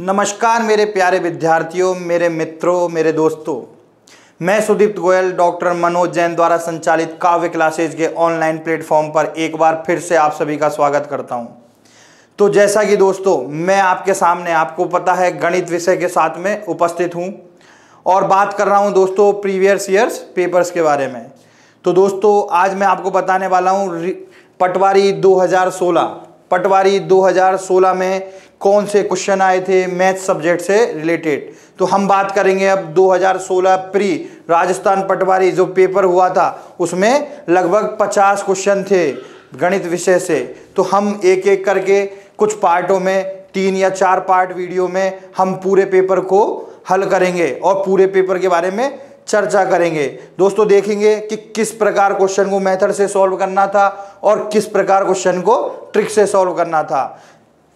नमस्कार मेरे प्यारे विद्यार्थियों, मेरे मित्रों, मेरे दोस्तों। मैं सुदीप्त गोयल डॉक्टर मनोज जैन द्वारा संचालित काव्य क्लासेज के ऑनलाइन प्लेटफॉर्म पर एक बार फिर से आप सभी का स्वागत करता हूं। तो जैसा कि दोस्तों मैं आपके सामने, आपको पता है, गणित विषय के साथ में उपस्थित हूं और बात कर रहा हूं दोस्तों प्रीवियस ईयर्स पेपर्स के बारे में। तो दोस्तों आज मैं आपको बताने वाला हूं पटवारी 2016 में कौन से क्वेश्चन आए थे मैथ सब्जेक्ट से रिलेटेड। तो हम बात करेंगे अब 2016 प्री राजस्थान पटवारी जो पेपर हुआ था उसमें लगभग 50 क्वेश्चन थे गणित विषय से। तो हम एक एक करके कुछ पार्टों में 3 या 4 पार्ट वीडियो में हम पूरे पेपर को हल करेंगे और पूरे पेपर के बारे में चर्चा करेंगे। दोस्तों देखेंगे कि किस प्रकार क्वेश्चन को मेथड से सॉल्व करना था और किस प्रकार क्वेश्चन को ट्रिक से सॉल्व करना था।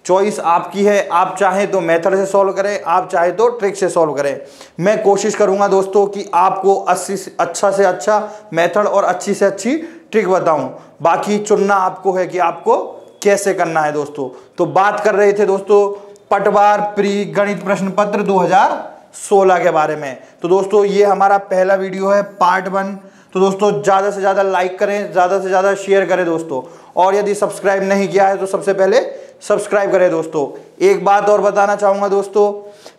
चॉइस आपकी है, आप चाहें तो मेथड से सॉल्व करें, आप चाहें तो ट्रिक से सॉल्व करें। मैं कोशिश करूंगा दोस्तों कि आपको अच्छा से अच्छा मेथड और अच्छी से अच्छी ट्रिक बताऊं। बाकी चुनना आपको है कि आपको कैसे करना है दोस्तों। तो बात कर रहे थे दोस्तों पटवार प्री गणित प्रश्न पत्र 2016 के बारे में। तो दोस्तों ये हमारा पहला वीडियो है, पार्ट 1। तो दोस्तों ज़्यादा से ज़्यादा लाइक करें, ज़्यादा से ज़्यादा शेयर करें दोस्तों, और यदि सब्सक्राइब नहीं किया है तो सबसे पहले सब्सक्राइब करें दोस्तों। एक बात और बताना चाहूँगा दोस्तों,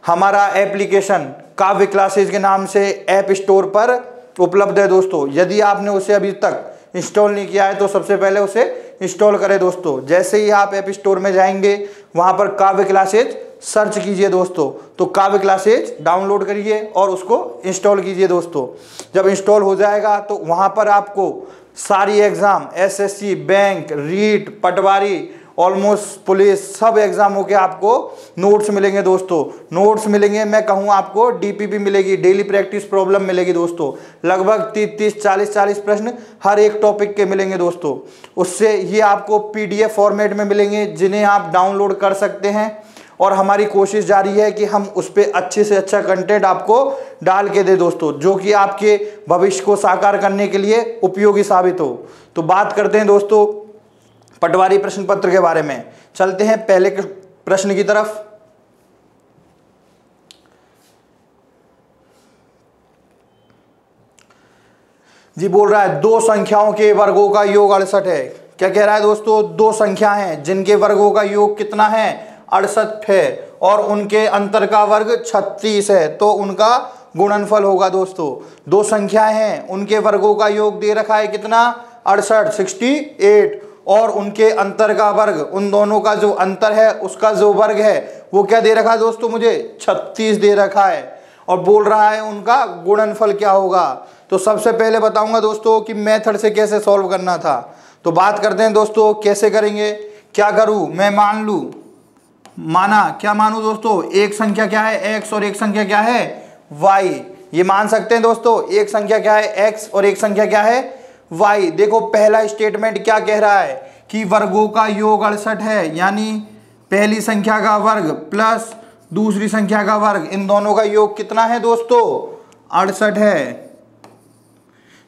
हमारा एप्लीकेशन काव्य क्लासेज के नाम से ऐप स्टोर पर उपलब्ध है दोस्तों। यदि आपने उसे अभी तक इंस्टॉल नहीं किया है तो सबसे पहले उसे इंस्टॉल करें दोस्तों। जैसे ही आप ऐप स्टोर में जाएंगे वहाँ पर काव्य क्लासेज सर्च कीजिए दोस्तों, तो काव्य क्लासेज डाउनलोड करिए और उसको इंस्टॉल कीजिए दोस्तों। जब इंस्टॉल हो जाएगा तो वहाँ पर आपको सारी एग्ज़ाम, एसएससी, बैंक, रीट, पटवारी, ऑलमोस्ट पुलिस, सब एग्जामों के आपको नोट्स मिलेंगे दोस्तों। नोट्स मिलेंगे, मैं कहूँ आपको डीपीपी मिलेगी, डेली प्रैक्टिस प्रॉब्लम मिलेगी दोस्तों। लगभग 30 40 प्रश्न हर एक टॉपिक के मिलेंगे दोस्तों। उससे ये आपको पीडीएफ फॉर्मेट में मिलेंगे जिन्हें आप डाउनलोड कर सकते हैं और हमारी कोशिश जारी है कि हम उस पर अच्छे से अच्छा कंटेंट आपको डाल के दे दोस्तों, जो कि आपके भविष्य को साकार करने के लिए उपयोगी साबित हो। तो बात करते हैं दोस्तों पटवारी प्रश्न पत्र के बारे में। चलते हैं पहले के प्रश्न की तरफ। जी बोल रहा है 2 संख्याओं के वर्गों का योग 68 है। क्या कह रहा है दोस्तों? 2 संख्या हैं जिनके वर्गों का योग कितना है? 68 है और उनके अंतर का वर्ग 36 है, तो उनका गुणनफल होगा दोस्तों। 2 संख्याएं हैं, उनके वर्गों का योग दे रखा है कितना? 68 और उनके अंतर का वर्ग, उन दोनों का जो अंतर है उसका जो वर्ग है वो क्या दे रखा है दोस्तों? मुझे 36 दे रखा है और बोल रहा है उनका गुणनफल क्या होगा। तो सबसे पहले बताऊंगा दोस्तों कि मेथड से कैसे सॉल्व करना था। तो बात करते हैं दोस्तों कैसे करेंगे। क्या करूं मैं? मान लूं, क्या मानूं दोस्तों? एक संख्या क्या है? x और एक संख्या क्या है? y। ये मान सकते हैं दोस्तों, एक संख्या क्या है? x और एक संख्या क्या है? y। देखो पहला स्टेटमेंट क्या कह रहा है कि वर्गों का योग 68 है, यानी पहली संख्या का वर्ग प्लस दूसरी संख्या का वर्ग, इन दोनों का योग कितना है दोस्तों? 68 है।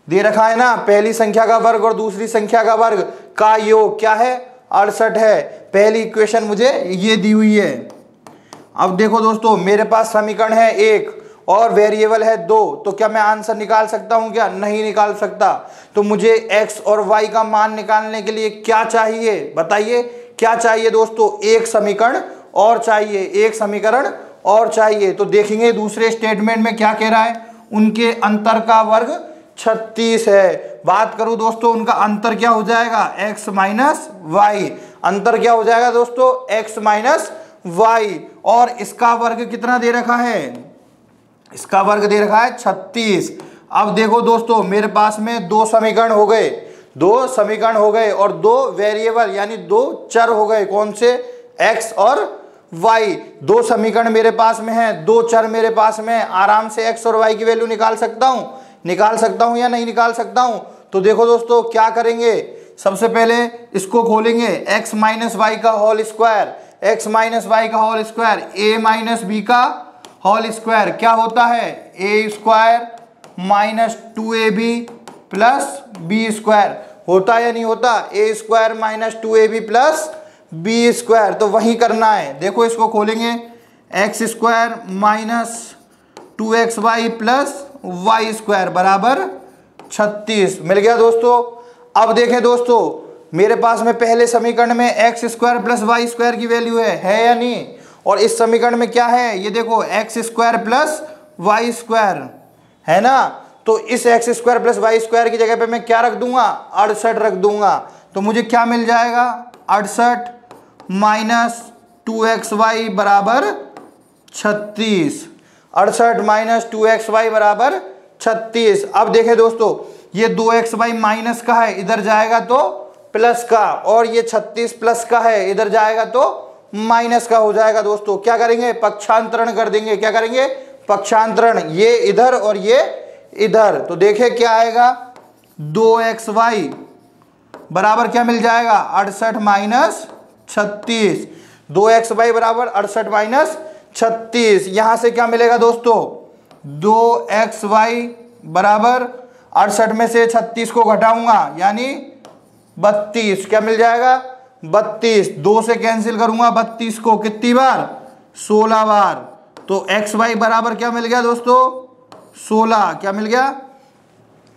दे रखा है ना, पहली संख्या का वर्ग और दूसरी संख्या का वर्ग का योग क्या है? 68 है। पहली इक्वेशन मुझे ये दी हुई है। अब देखो दोस्तों मेरे पास समीकरण है 1 और वेरिएबल है 2, तो क्या मैं आंसर निकाल सकता हूं? क्या नहीं निकाल सकता। तो मुझे x और y का मान निकालने के लिए क्या चाहिए? बताइए क्या चाहिए दोस्तों? एक समीकरण और चाहिए, एक समीकरण और चाहिए। तो देखेंगे दूसरे स्टेटमेंट में क्या कह रहा है, उनके अंतर का वर्ग 36 है। बात करूं दोस्तों उनका अंतर क्या हो जाएगा? x minus y. अंतर क्या हो जाएगा दोस्तों? x minus y. और इसका वर्ग कितना दे रखा है? इसका वर्ग दे रखा है 36। अब देखो दोस्तों मेरे पास में 2 समीकरण हो गए, 2 समीकरण हो गए और 2 वेरिएबल यानी 2 चर हो गए। कौन से? x और y। 2 समीकरण मेरे पास में है, 2 चर मेरे पास में। आराम से x और y की वैल्यू निकाल सकता हूं या नहीं निकाल सकता हूं? तो देखो दोस्तों क्या करेंगे, सबसे पहले इसको खोलेंगे, x माइनस वाई का whole square, x minus Y का whole square, a minus B का होल स्क्वायर क्या होता है? a square minus 2ab plus B square होता है या नहीं होता? a square minus 2ab plus B square. तो वही करना है। देखो इसको खोलेंगे, X square minus 2xy plus Y square बराबर 36 मिल गया दोस्तों। अब देखें दोस्तों, मेरे पास में पहले समीकरण में x square plus Y square की वैल्यू है या नहीं, और इस समीकरण में क्या है, ये देखो x square plus Y square है ना। तो इस x square plus Y square की जगह पे मैं क्या रख दूंगा, 68 रख दूंगा। तो मुझे क्या मिल जाएगा, 68 माइनस 2xy बराबर 36, 68 माइनस 2xy बराबर 36। अब देखें दोस्तों, ये 2xy माइनस का है, इधर जाएगा तो प्लस का, और ये 36 प्लस का है, इधर जाएगा तो माइनस का हो जाएगा। दोस्तों क्या करेंगे, पक्षांतरण कर देंगे। क्या करेंगे, पक्षांतरण, ये इधर और ये इधर। तो देखें क्या आएगा, 2xy बराबर क्या मिल जाएगा, 68 माइनस 36। 2xy बराबर 68 माइनस 36। यहां से क्या मिलेगा दोस्तों, 2xy बराबर 68 में से 36 को घटाऊंगा यानी 32। क्या मिल जाएगा, 32। 2 से कैंसिल करूंगा 32 को, कितनी बार, 16 बार। तो xy बराबर क्या मिल गया दोस्तों, 16। क्या मिल गया,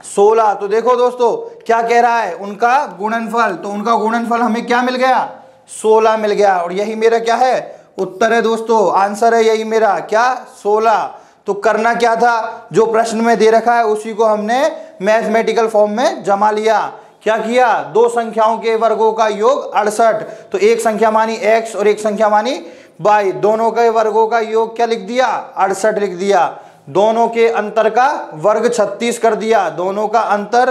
16। तो देखो दोस्तों क्या कह रहा है, उनका गुणनफल, तो उनका गुणनफल हमें क्या मिल गया, 16 मिल गया। और यही मेरा क्या है, उत्तर है दोस्तों, आंसर है यही मेरा, क्या, 16। तो करना क्या था, जो प्रश्न में दे रखा है उसी को हमने मैथमेटिकल फॉर्म में जमा लिया। क्या किया, दो संख्याओं के वर्गों का योग 68, तो एक संख्या मानी x और एक संख्या मानी y, दोनों के वर्गों का योग क्या लिख दिया, 68 लिख दिया। दोनों के अंतर का वर्ग 36 कर दिया, दोनों का अंतर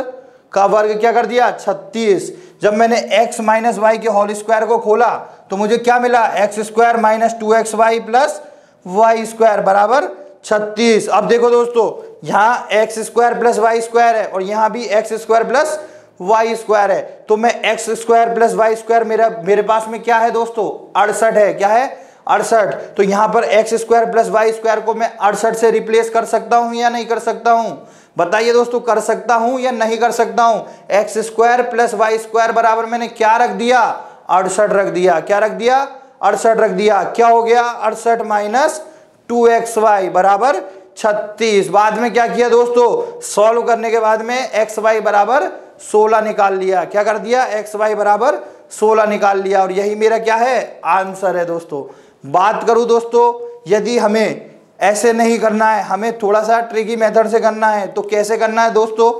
का वर्ग क्या कर दिया, 36। जब मैंने x माइनस वाई के होल स्क्वायर को खोला तो मुझे क्या मिला, x square minus 2xy plus Y square बराबर 36। अब देखो दोस्तों, यहाँ x square plus Y square है और यहाँ भी x square plus Y square है। तो मैं x square plus Y square मेरे पास में क्या है दोस्तों, 68 है। क्या है, 68। तो यहाँ पर x square plus Y square को मैं 68 से रिप्लेस कर सकता हूँ या नहीं कर सकता हूँ, बताइए दोस्तों, कर सकता हूँ या नहीं कर सकता हूँ। X square plus Y square बराबर मैंने क्या रख दिया, 68 रख दिया। क्या रख दिया, 68 रख दिया। क्या हो गया, 68 माइनस 2xy बराबर 36। बाद में क्या किया दोस्तों, सॉल्व करने के बाद में xy बराबर 16 निकाल लिया। क्या कर दिया, xy बराबर 16 निकाल लिया, और यही मेरा क्या है, आंसर है दोस्तों। बात करूं दोस्तों, यदि हमें ऐसे नहीं करना है, हमें थोड़ा सा ट्रिकी मेथड से करना है, तो कैसे करना है दोस्तों,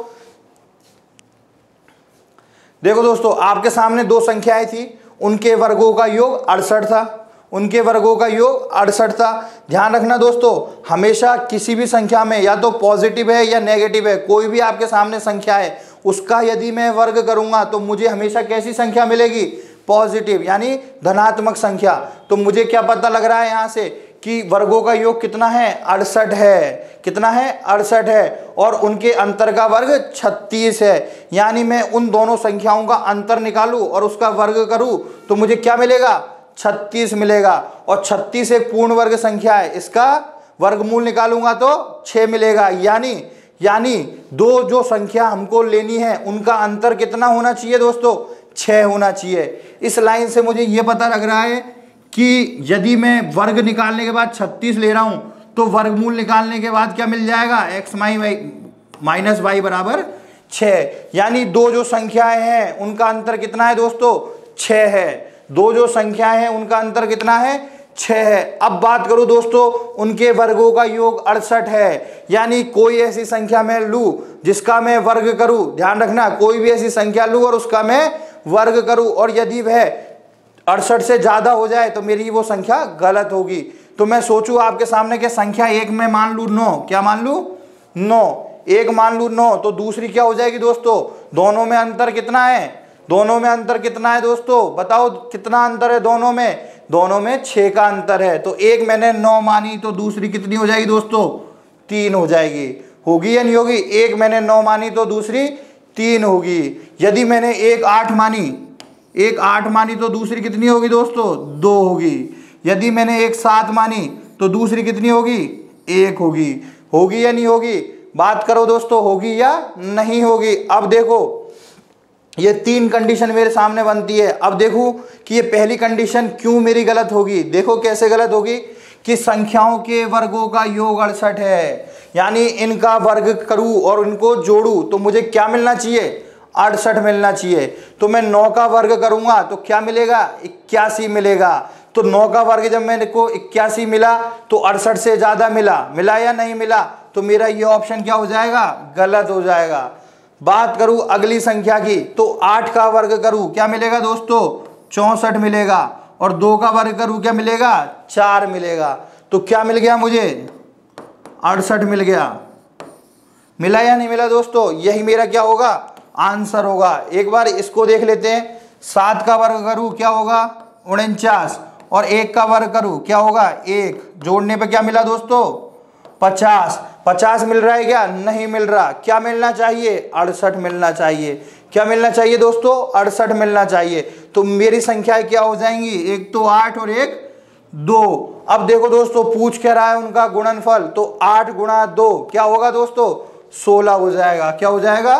देखो दोस्तों, आपके सामने दो संख्याएं थी, उनके वर्गों का योग 68 था, उनके वर्गों का योग 68 था। ध्यान रखना दोस्तों, हमेशा किसी भी संख्या में या तो पॉजिटिव है या नेगेटिव है, कोई भी आपके सामने संख्या है, उसका यदि मैं वर्ग करूंगा तो मुझे हमेशा कैसी संख्या मिलेगी, पॉजिटिव यानी धनात्मक संख्या। तो मुझे क्या पता लग रहा है यहाँ से कि वर्गों का योग कितना है, 68 है। कितना है, 68 है, और उनके अंतर का वर्ग 36 है। यानी मैं उन दोनों संख्याओं का अंतर निकालूं और उसका वर्ग करूं तो मुझे क्या मिलेगा, 36 मिलेगा। और 36 एक पूर्ण वर्ग संख्या है, इसका वर्गमूल निकालूंगा तो 6 मिलेगा। यानी दो जो संख्या हमको लेनी है उनका अंतर कितना होना चाहिए दोस्तों, 6 होना चाहिए। इस लाइन से मुझे यह पता लग रहा है कि यदि मैं वर्ग निकालने के बाद 36 ले रहा हूं तो वर्गमूल निकालने के बाद क्या मिल जाएगा, x माइनस वाई बराबर 6। यानी दो जो संख्याएं हैं उनका अंतर कितना है दोस्तों, 6 है। दो जो संख्याएं हैं उनका अंतर कितना है, 6 है। अब बात करूं दोस्तों, उनके वर्गों का योग 68 है। यानी कोई ऐसी संख्या मैं लूं जिसका मैं वर्ग करूं, ध्यान रखना, कोई भी ऐसी संख्या लूं और उसका मैं वर्ग करूं, और यदि वह 68 से ज्यादा हो जाए तो मेरी वो संख्या गलत होगी। तो मैं सोचूं आपके सामने के संख्या एक में मान लूं 9, क्या मान लूं, 9, एक मान लूं 9, तो दूसरी क्या हो जाएगी दोस्तों, दोनों में अंतर कितना है, दोनों में अंतर कितना है दोस्तों, बताओ कितना अंतर है दोनों में, दोनों में 6 का अंतर है। तो एक मैंने 9 मानी तो दूसरी कितनी हो जाएगी दोस्तों, 3 हो जाएगी। होगी या नहीं होगी, एक मैंने 9 मानी तो दूसरी 3 होगी। यदि मैंने एक 8 मानी तो दूसरी कितनी होगी दोस्तों, 2 होगी। यदि मैंने एक 7 मानी तो दूसरी कितनी होगी, 1 होगी। होगी या नहीं होगी, बात करो दोस्तों, होगी या नहीं होगी। अब देखो ये 3 कंडीशन मेरे सामने बनती है। अब देखो कि ये पहली कंडीशन क्यों मेरी गलत होगी, देखो कैसे गलत होगी कि संख्याओं के वर्गों का योग 68 है, यानी इनका वर्ग करूं और इनको जोड़ूं तो मुझे क्या मिलना चाहिए, 68 मिलना चाहिए। तो मैं 9 का वर्ग करूंगा तो क्या मिलेगा, 81 मिलेगा। तो 9 का वर्ग जब मेरे को 81 मिला तो 68 से ज्यादा मिला या नहीं मिला, तो मेरा ये ऑप्शन क्या हो जाएगा, गलत हो जाएगा। बात करूं अगली संख्या की तो 8 का वर्ग करूं क्या मिलेगा दोस्तों, 64 मिलेगा। और 2 का वर्ग करूं क्या मिलेगा, 4 मिलेगा। तो क्या मिल गया मुझे, 68 मिल गया। मिला या नहीं मिला दोस्तों, यही मेरा क्या होगा, आंसर होगा। एक बार इसको देख लेते हैं। 7 का वर्ग करूं क्या होगा, 49। और 1 का वर्ग करूं क्या होगा, 1। जोड़ने पे क्या मिला दोस्तों, 50। 50 मिल रहा है क्या, नहीं मिल रहा। क्या मिलना चाहिए, 68 मिलना चाहिए। क्या मिलना चाहिए दोस्तों, 68 मिलना चाहिए। तो मेरी संख्याएं क्या हो जाएंगी, एक तो 8 और एक 2। अब देखो दोस्तों पूछ क्या रहा है उनका गुणनफल, तो 8 गुणा 2 क्या होगा दोस्तों, 16 हो जाएगा। क्या हो जाएगा,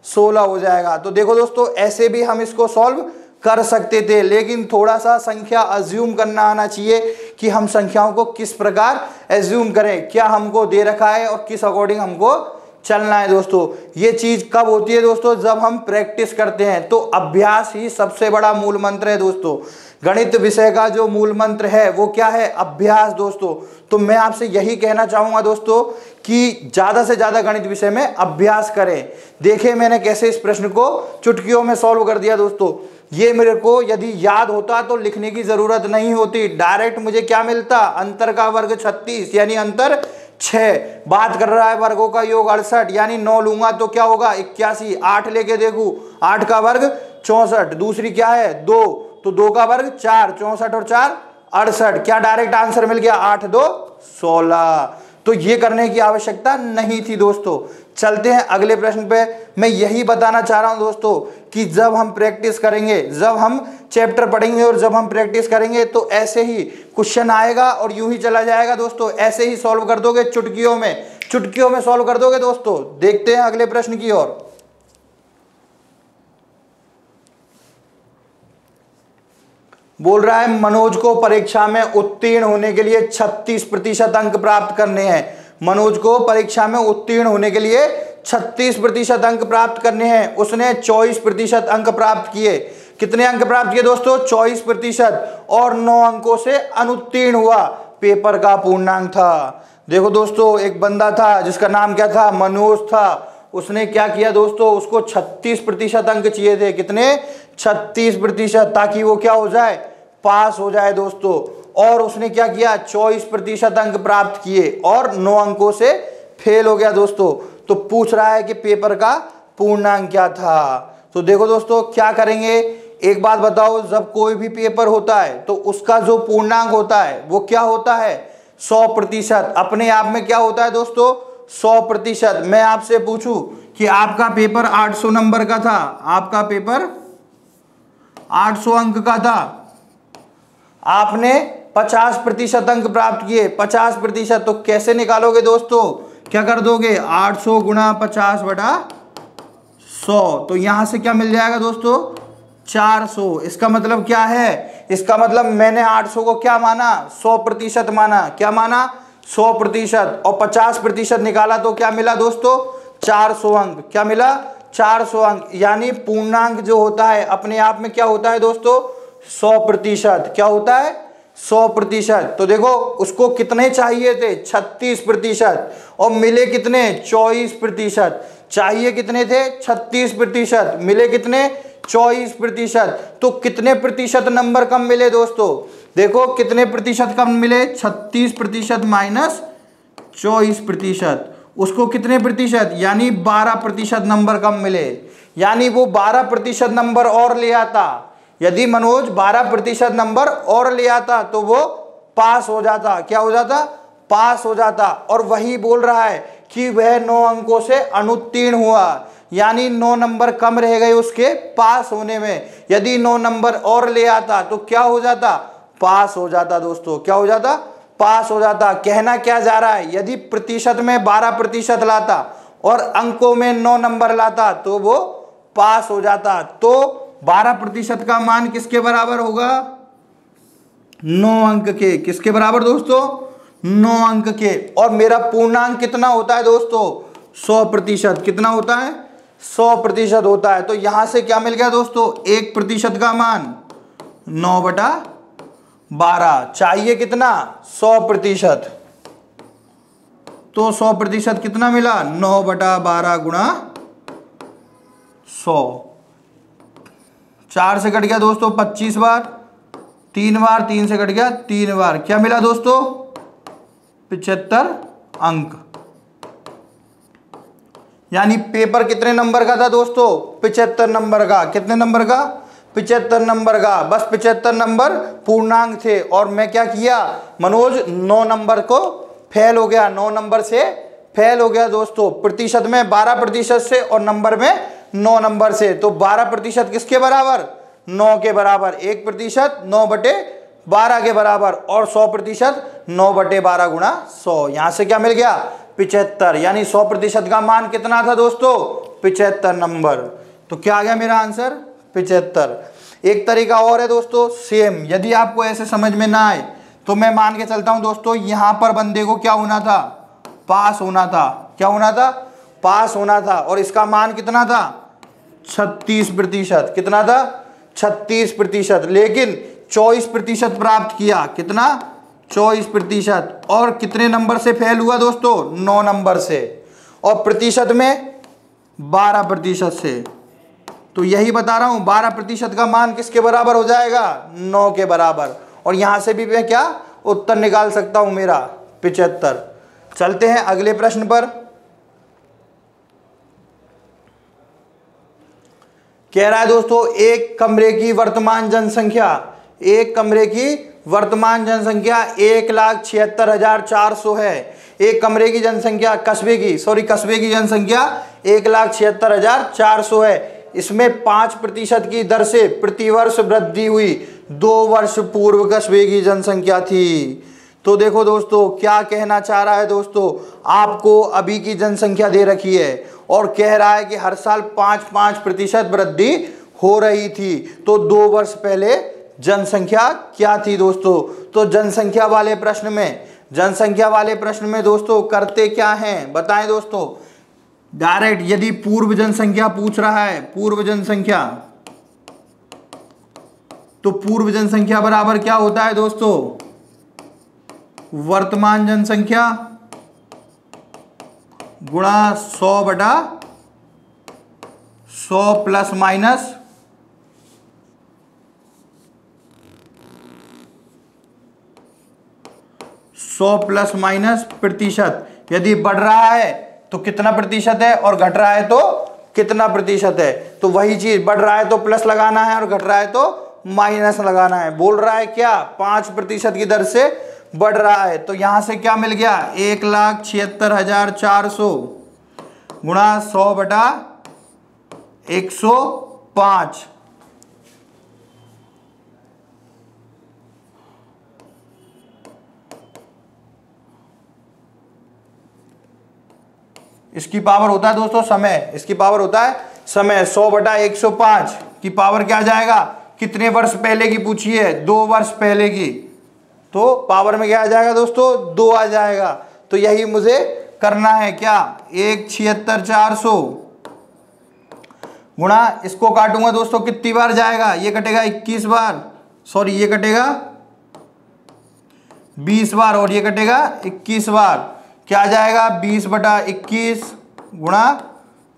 16 हो जाएगा। तो देखो दोस्तों ऐसे भी हम इसको सॉल्व कर सकते थे, लेकिन थोड़ा सा संख्या अज्यूम करना आना चाहिए कि हम संख्याओं को किस प्रकार अज्यूम करें, क्या हमको दे रखा है और किस अकॉर्डिंग हमको चलना है। दोस्तों ये चीज कब होती है दोस्तों, जब हम प्रैक्टिस करते हैं। तो अभ्यास ही सबसे बड़ा मूल मंत्र है दोस्तों। गणित विषय का जो मूल मंत्र है वो क्या है, अभ्यास दोस्तों। तो मैं आपसे यही कहना चाहूंगा दोस्तों कि ज्यादा से ज्यादा गणित विषय में अभ्यास करें। देखिए मैंने कैसे इस प्रश्न को चुटकियों में सॉल्व कर दिया दोस्तों। ये मेरे को यदि याद होता तो लिखने की जरूरत नहीं होती, डायरेक्ट मुझे क्या मिलता, अंतर का वर्ग 36 यानी अंतर 6। बात कर रहा है वर्गों का योग 68 यानी 9 लूंगा तो क्या होगा 81। 8 लेके देखूं, 8 का वर्ग 64, दूसरी क्या है 2, तो 2 का वर्ग 4, 64 और 4 68। क्या डायरेक्ट आंसर मिल गया, 8 2 16। तो ये करने की आवश्यकता नहीं थी दोस्तों। चलते हैं अगले प्रश्न पे। मैं यही बताना चाह रहा हूं दोस्तों कि जब हम प्रैक्टिस करेंगे, जब हम चैप्टर पढ़ेंगे और जब हम प्रैक्टिस करेंगे तो ऐसे ही क्वेश्चन आएगा और यूं ही चला जाएगा दोस्तों। ऐसे ही सॉल्व कर दोगे चुटकियों में सॉल्व कर दोगे दोस्तों। देखते हैं अगले प्रश्न की ओर। बोल रहा है मनोज को परीक्षा में उत्तीर्ण होने के लिए 36% अंक प्राप्त करने हैं। मनोज को परीक्षा में उत्तीर्ण होने के लिए 36% अंक प्राप्त करने हैं। उसने 24% अंक प्राप्त किए। कितने अंक प्राप्त किए दोस्तों, 24%, और 9 अंकों से अनुत्तीर्ण हुआ। पेपर का पूर्णांक था। देखो दोस्तों एक बंदा था जिसका नाम क्या था, मनोज था। उसने क्या किया दोस्तों, उसको 36% अंक चाहिए थे। कितने, 36%, ताकि वो क्या हो जाए, पास हो जाए दोस्तों। और उसने क्या किया, 24% अंक प्राप्त किए और 9 अंकों से फेल हो गया दोस्तों। तो पूछ रहा है कि पेपर का पूर्णांक क्या था। तो देखो दोस्तों क्या करेंगे, एक बात बताओ, जब कोई भी पेपर होता है तो उसका जो पूर्णांक होता है वो क्या होता है, 100%। अपने आप में क्या होता है दोस्तों, 100%। मैं आपसे पूछूं कि आपका पेपर 800 नंबर का था, आपका पेपर 800 अंक का था, आपने 50% अंक प्राप्त किए, 50%। तो कैसे निकालोगे दोस्तों, क्या कर दोगे, 800 गुणा 50 बटा 100। तो यहां से क्या मिल जाएगा दोस्तों, 400। इसका मतलब क्या है, इसका मतलब मैंने 800 को क्या माना, 100% माना। क्या माना, 100%। और 50% निकाला तो क्या मिला दोस्तों, 400 अंक। क्या मिला, 400 अंक। यानी पूर्णांक जो होता है अपने आप में क्या होता है दोस्तों, 100%। क्या होता है, 100%। तो देखो उसको कितने चाहिए थे, 36%, और मिले कितने, 24%। चाहिए कितने थे, 36%, मिले कितने, 24%। तो कितने प्रतिशत नंबर कम मिले दोस्तों, देखो कितने प्रतिशत कम मिले, 36% माइनस 24%, उसको कितने प्रतिशत, यानी 12% नंबर कम मिले। यानी वो 12% नंबर और ले आता। यदि मनोज 12% नंबर और ले आता तो वो पास हो जाता। क्या हो जाता, पास हो जाता। और वही बोल रहा है कि वह 9 अंकों से अनुत्तीर्ण हुआ, यानी 9 नंबर कम रह गए उसके पास होने में। यदि 9 नंबर और ले आता तो क्या हो जाता, पास हो जाता दोस्तों। क्या हो जाता, पास हो जाता। कहना क्या जा रहा है, यदि प्रतिशत में 12% लाता और अंकों में 9 नंबर लाता तो वो पास हो जाता। तो 12% का मान किसके बराबर होगा, 9 अंक के, किसके बराबर दोस्तों? 9 अंक के। और मेरा पूर्णांक कितना होता है दोस्तों? 100%। कितना होता है? 100% होता है। तो यहां से क्या मिल गया दोस्तों? 1% का मान 9/12। चाहिए कितना? 100%। तो 100% कितना मिला? 9/12 गुणा 100। 4 से कट गया दोस्तों 25 बार, 3 बार, 3 से कट गया 3 बार। क्या मिला दोस्तों? 75 अंक। यानी पेपर कितने नंबर का था दोस्तों? 75 नंबर का। कितने नंबर का? 75 नंबर का। बस 75 नंबर पूर्णांक थे। और मैं क्या किया? मनोज 9 नंबर को फेल हो गया, 9 नंबर से फेल हो गया दोस्तों। प्रतिशत में 12% से और नंबर में 9 नंबर से। तो 12% किसके बराबर? 9 के बराबर। 1% 9/12 के बराबर। और 100% 9/12 गुणा 100। यहां से क्या मिल गया? 75। यानी 100% का मान कितना था दोस्तों? 75 नंबर। तो क्या आ गया मेरा आंसर? 75। एक तरीका और है दोस्तों सेम। यदि आपको ऐसे समझ में ना आए तो मैं मान के चलता हूं दोस्तों, यहां पर बंदे को क्या होना था? पास होना था। क्या होना था? पास होना था। और इसका मान कितना था? 36%। कितना था? 36%। लेकिन 24% प्राप्त किया। कितना? 24%। और कितने नंबर से फेल हुआ दोस्तों? 9 नंबर से। और प्रतिशत में 12% से। तो यही बता रहा हूं, 12% का मान किसके बराबर हो जाएगा? 9 के बराबर। और यहां से भी मैं क्या उत्तर निकाल सकता हूं मेरा? 75। चलते हैं अगले प्रश्न पर। कह रहा है दोस्तों एक कमरे की वर्तमान जनसंख्या 1,76,400 है। एक कमरे की जनसंख्या कस्बे की जनसंख्या 1,76,400 है। इसमें 5% की दर से प्रतिवर्ष वृद्धि हुई। 2 वर्ष पूर्व कस्बे की जनसंख्या थी। तो देखो दोस्तों क्या कहना चाह रहा है दोस्तों, आपको अभी की जनसंख्या दे रखी है और कह रहा है कि हर साल 5-5% वृद्धि हो रही थी। तो 2 वर्ष पहले जनसंख्या क्या थी दोस्तों? तो जनसंख्या वाले प्रश्न में दोस्तों करते क्या हैं बताएं दोस्तों? डायरेक्ट यदि पूर्व जनसंख्या पूछ रहा है, पूर्व जनसंख्या, तो पूर्व जनसंख्या बराबर क्या होता है दोस्तों? वर्तमान जनसंख्या गुणा 100/100 प्लस माइनस 100 प्लस माइनस प्रतिशत। यदि बढ़ रहा है तो कितना प्रतिशत है और घट रहा है तो कितना प्रतिशत है। तो वही चीज, बढ़ रहा है तो प्लस लगाना है और घट रहा है तो माइनस लगाना है। बोल रहा है क्या? 5% की दर से बढ़ रहा है। तो यहां से क्या मिल गया? 1,76,400 गुणा 100/105। इसकी पावर होता है दोस्तों समय। इसकी पावर होता है समय। 100/105 की पावर क्या आ जाएगा? कितने वर्ष पहले की पूछी है? 2 वर्ष पहले की। तो पावर में क्या आ जाएगा दोस्तों? 2 आ जाएगा। तो यही मुझे करना है। क्या? 1,76,400 गुणा, इसको काटूंगा दोस्तों कितनी बार जाएगा? ये कटेगा 21 बार, सॉरी ये कटेगा 20 बार और ये कटेगा 21 बार। क्या आ जाएगा? 20/21 गुणा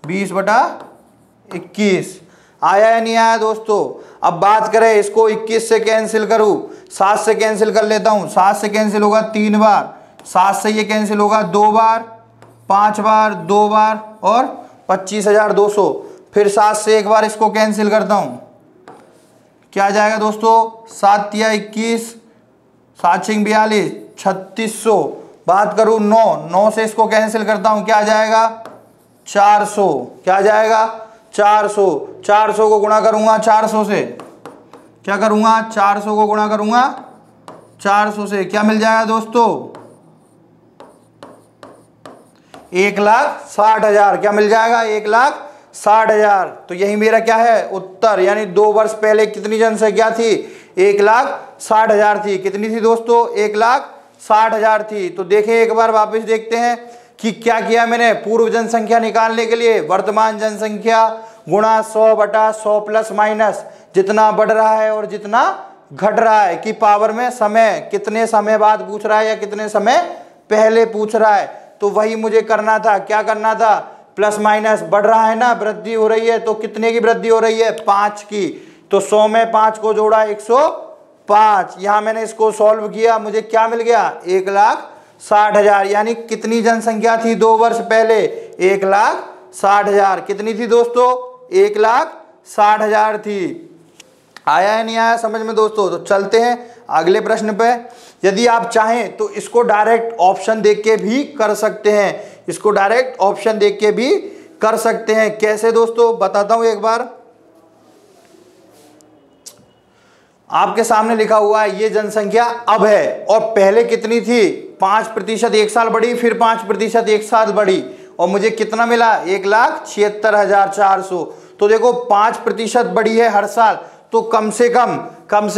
20/21। आया या नहीं आया दोस्तों? अब बात करें इसको 21 से कैंसिल करूं, 7 से कैंसिल कर लेता हूं। 7 से कैंसिल होगा 3 बार, 7 से ये कैंसिल होगा 2 बार, 5 बार, 2 बार और 25,200। फिर 7 से एक बार इसको कैंसिल करता हूं। क्या आ जाएगा दोस्तों? 7 या 21, 7 6 42, 3600। बात करूं 9 से इसको कैंसिल करता हूं। क्या आ जाएगा? 400। क्या आ जाएगा? 400 को गुणा करूंगा 400 से। क्या करूंगा? 400 को गुणा करूंगा 400 से। क्या मिल जाएगा दोस्तों? 1,60,000। क्या मिल जाएगा? 1,60,000। तो यही मेरा क्या है उत्तर। यानी 2 वर्ष पहले कितनी जनसंख्या थी? 1,60,000। 1,60,000 थी। कितनी थी दोस्तों? 1,60,000 थी। तो देखें एक बार वापस देखते हैं कि क्या किया मैंने। पूर्व जनसंख्या निकालने के लिए वर्तमान जनसंख्या गुणा 100/100 प्लस माइनस जितना बढ़ रहा है और जितना घट रहा है की पावर में समय, कितने समय बाद पूछ रहा है या कितने समय पहले पूछ रहा है, तो वही मुझे करना था। क्या करना था? प्लस माइनस बढ़ रहा है ना, वृद्धि हो रही है, तो कितने की वृद्धि हो रही है? 5 की। तो 100 में 5 को जोड़ा 105। यहां मैंने इसको सॉल्व किया, मुझे क्या मिल गया? 1,60,000। यानी कितनी जनसंख्या थी 2 वर्ष पहले? 1,60,000। कितनी थी दोस्तों? 1,60,000 थी। आया है नहीं आया समझ में दोस्तों? तो चलते हैं अगले प्रश्न पे। यदि आप चाहें तो इसको डायरेक्ट ऑप्शन देख के भी कर सकते हैं, इसको डायरेक्ट ऑप्शन देख के भी कर सकते हैं। कैसे दोस्तों? बताता हूं एक बार। आपके सामने लिखा हुआ है ये जनसंख्या अब है और पहले कितनी थी? 5% एक साल बढ़ी, फिर 5% एक साल बढ़ी और मुझे कितना मिला? 1,76,400। तो देखो 5% बढ़ी है हर साल, तो कम से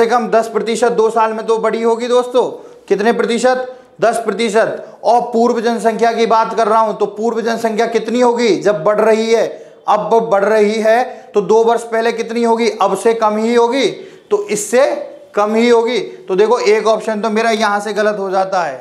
कम 10% 2 साल में तो बढ़ी होगी दोस्तों। कितने प्रतिशत? 10%। और पूर्व जनसंख्या की बात कर रहा हूं, तो पूर्व जनसंख्या कितनी होगी जब बढ़ रही है? अब बढ़ रही है तो 2 वर्ष पहले कितनी होगी? अब से कम ही होगी, तो इससे कम ही होगी। तो देखो एक ऑप्शन तो मेरा यहां से गलत हो जाता है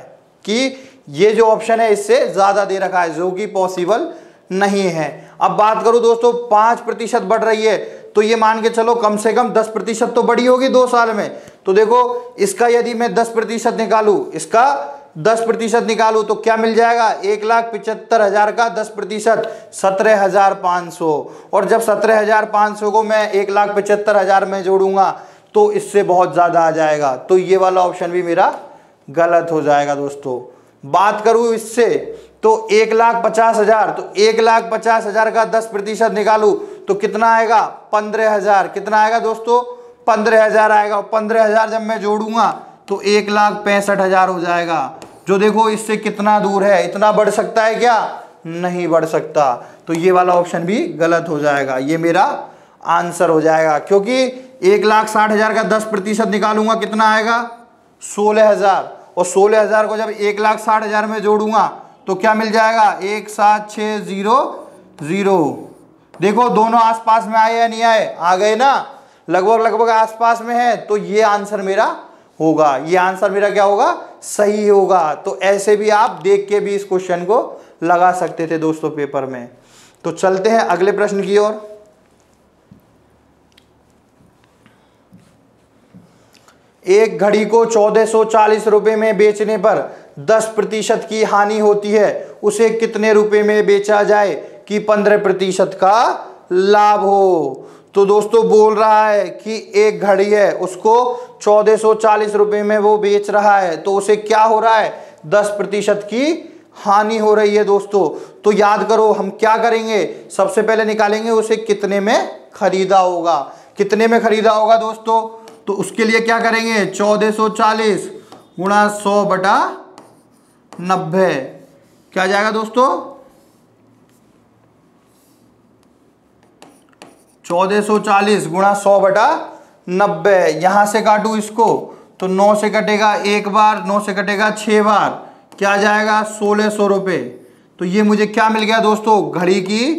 कि ये जो ऑप्शन है इससे ज्यादा दे रखा है, जो कि पॉसिबल नहीं है। अब बात करूं दोस्तों, 5% बढ़ रही है, तो ये मान के चलो कम से कम 10% तो बढ़ी होगी 2 साल में। तो देखो इसका यदि मैं 10% निकालूं, इसका 10% निकालूं तो क्या मिल जाएगा? 1,75,000 का 10% 17,500। और जब 17,500 को मैं 1,75,000 में जोड़ूंगा तो इससे बहुत ज्यादा आ जाएगा। तो ये वाला ऑप्शन भी मेरा गलत हो जाएगा दोस्तों। बात करूं इससे तो 1,50,000, तो 1,50,000 का 10% निकालूं तो कितना आएगा? 15,000। कितना आएगा दोस्तों? 15,000 आएगा। 15,000 जब मैं जोड़ूंगा तो 1,65,000 हो जाएगा। जो देखो इससे कितना दूर है, इतना बढ़ सकता है क्या? नहीं बढ़ सकता। तो ये वाला ऑप्शन भी गलत हो जाएगा, ये मेरा आंसर हो जाएगा। क्योंकि 1,60,000 का 10% निकालूंगा कितना आएगा? 16,000। और 16,000 को जब 1,60,000 में जोड़ूंगा तो क्या मिल जाएगा? 1,7,600। देखो दोनों आसपास में आए या नहीं आए? आ गए ना, लगभग आसपास में है। तो ये आंसर मेरा होगा, ये आंसर मेरा क्या होगा? सही होगा। तो ऐसे भी आप देख के भी इस क्वेश्चन को लगा सकते थे दोस्तों पेपर में। तो चलते हैं अगले प्रश्न की ओर। एक घड़ी को 1,440 रुपए में बेचने पर 10% की हानि होती है, उसे कितने रुपए में बेचा जाए कि 15% का लाभ हो? तो दोस्तों बोल रहा है कि एक घड़ी है, उसको 1,440 रुपए में वो बेच रहा है, तो उसे क्या हो रहा है? 10% की हानि हो रही है दोस्तों। तो याद करो हम क्या करेंगे? सबसे पहले निकालेंगे उसे कितने में खरीदा होगा। कितने में खरीदा होगा दोस्तों? तो उसके लिए क्या करेंगे? 1,440 गुणा 100/90 क्या जाएगा दोस्तों? 1,440 गुणा 100/90। यहां से काटू इसको तो 9 से कटेगा एक बार, 9 से कटेगा 6 बार, क्या जाएगा? 1,600 रुपये। तो ये मुझे क्या मिल गया दोस्तों? घड़ी की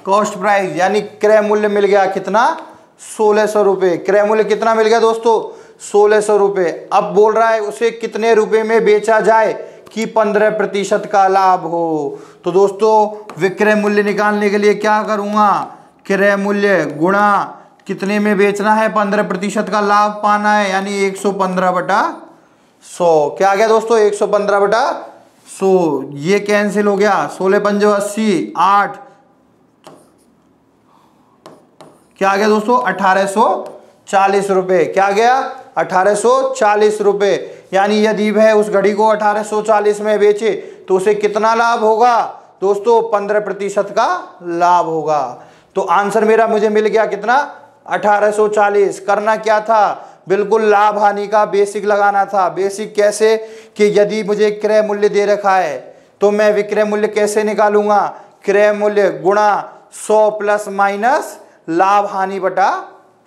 कॉस्ट प्राइस यानी क्रय मूल्य मिल गया कितना? 1,600 रुपये। क्रय मूल्य कितना मिल गया दोस्तों? 1,600 रुपये। अब बोल रहा है उसे कितने रुपए में बेचा जाए कि 15% का लाभ हो। तो दोस्तों विक्रय मूल्य निकालने के लिए क्या करूंगा? क्रय मूल्य गुणा कितने में बेचना है? 15% का लाभ पाना है, यानी 115/100। क्या आ गया दोस्तों? 115/100। ये कैंसिल हो गया। 16×5 = 80, 8 क्या आ गया दोस्तों? 1,840 रुपये। क्या गया? 1,840 रुपये। यानी यदि वह उस घड़ी को 1,840 में बेचे तो उसे कितना लाभ होगा दोस्तों? 15% का लाभ होगा। तो आंसर मेरा मुझे मिल गया कितना? 1,840। करना क्या था? बिल्कुल लाभ हानि का बेसिक लगाना था। बेसिक कैसे? कि यदि मुझे क्रय मूल्य दे रखा है तो मैं विक्रय मूल्य कैसे निकालूंगा? क्रय मूल्य गुणा 100 प्लस माइनस लाभ हानि बटा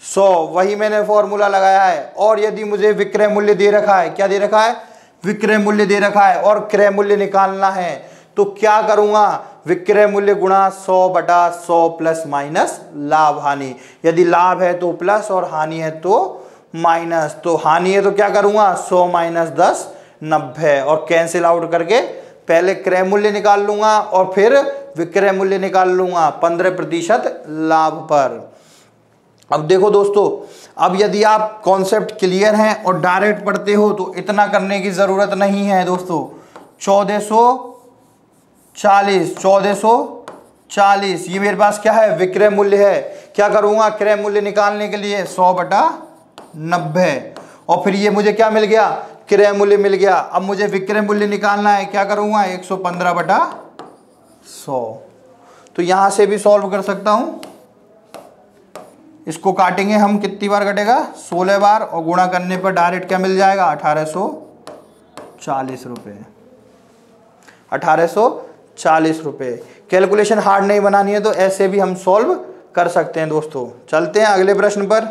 100, वही मैंने फॉर्मूला लगाया है। और यदि मुझे विक्रय मूल्य दे रखा है, क्या दे रखा है, विक्रय मूल्य दे रखा है और क्रय मूल्य निकालना है, तो क्या करूंगा, विक्रय मूल्य गुणा 100/100 प्लस माइनस लाभ हानि। यदि लाभ है तो प्लस और हानि है तो माइनस। तो हानि है तो क्या करूंगा, 100 - 10 90, और कैंसिल आउट करके पहले क्रय मूल्य निकाल लूंगा और फिर विक्रय मूल्य निकाल लूंगा 15% लाभ पर। अब देखो दोस्तों, अब यदि आप कॉन्सेप्ट क्लियर हैं और डायरेक्ट पढ़ते हो तो इतना करने की जरूरत नहीं है दोस्तों। 1440 ये मेरे पास क्या है, विक्रय मूल्य है। क्या करूंगा, क्रय मूल्य निकालने के लिए 100/90, और फिर ये मुझे क्या मिल गया, क्रय मूल्य मिल गया। अब मुझे विक्रय मूल्य निकालना है, क्या करूंगा, 115/100। तो यहां से भी सॉल्व कर सकता हूं। इसको काटेंगे हम, कितनी बार कटेगा, 16 बार, और गुणा करने पर डायरेक्ट क्या मिल जाएगा, 1840 रुपये। 1840 रुपये। कैलकुलेशन हार्ड नहीं बनानी है तो ऐसे भी हम सॉल्व कर सकते हैं दोस्तों। चलते हैं अगले प्रश्न पर।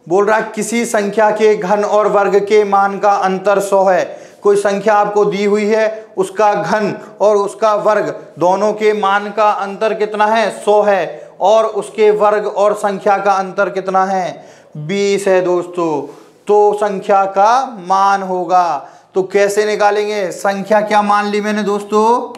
बोल रहा है किसी संख्या के घन और वर्ग के मान का अंतर 100 है। कोई संख्या आपको दी हुई है, उसका घन और उसका वर्ग दोनों के मान का अंतर कितना है, 100 है, और उसके वर्ग और संख्या का अंतर कितना है, 20 है दोस्तों। तो संख्या का मान होगा, तो कैसे निकालेंगे, संख्या क्या मान ली मैंने दोस्तों,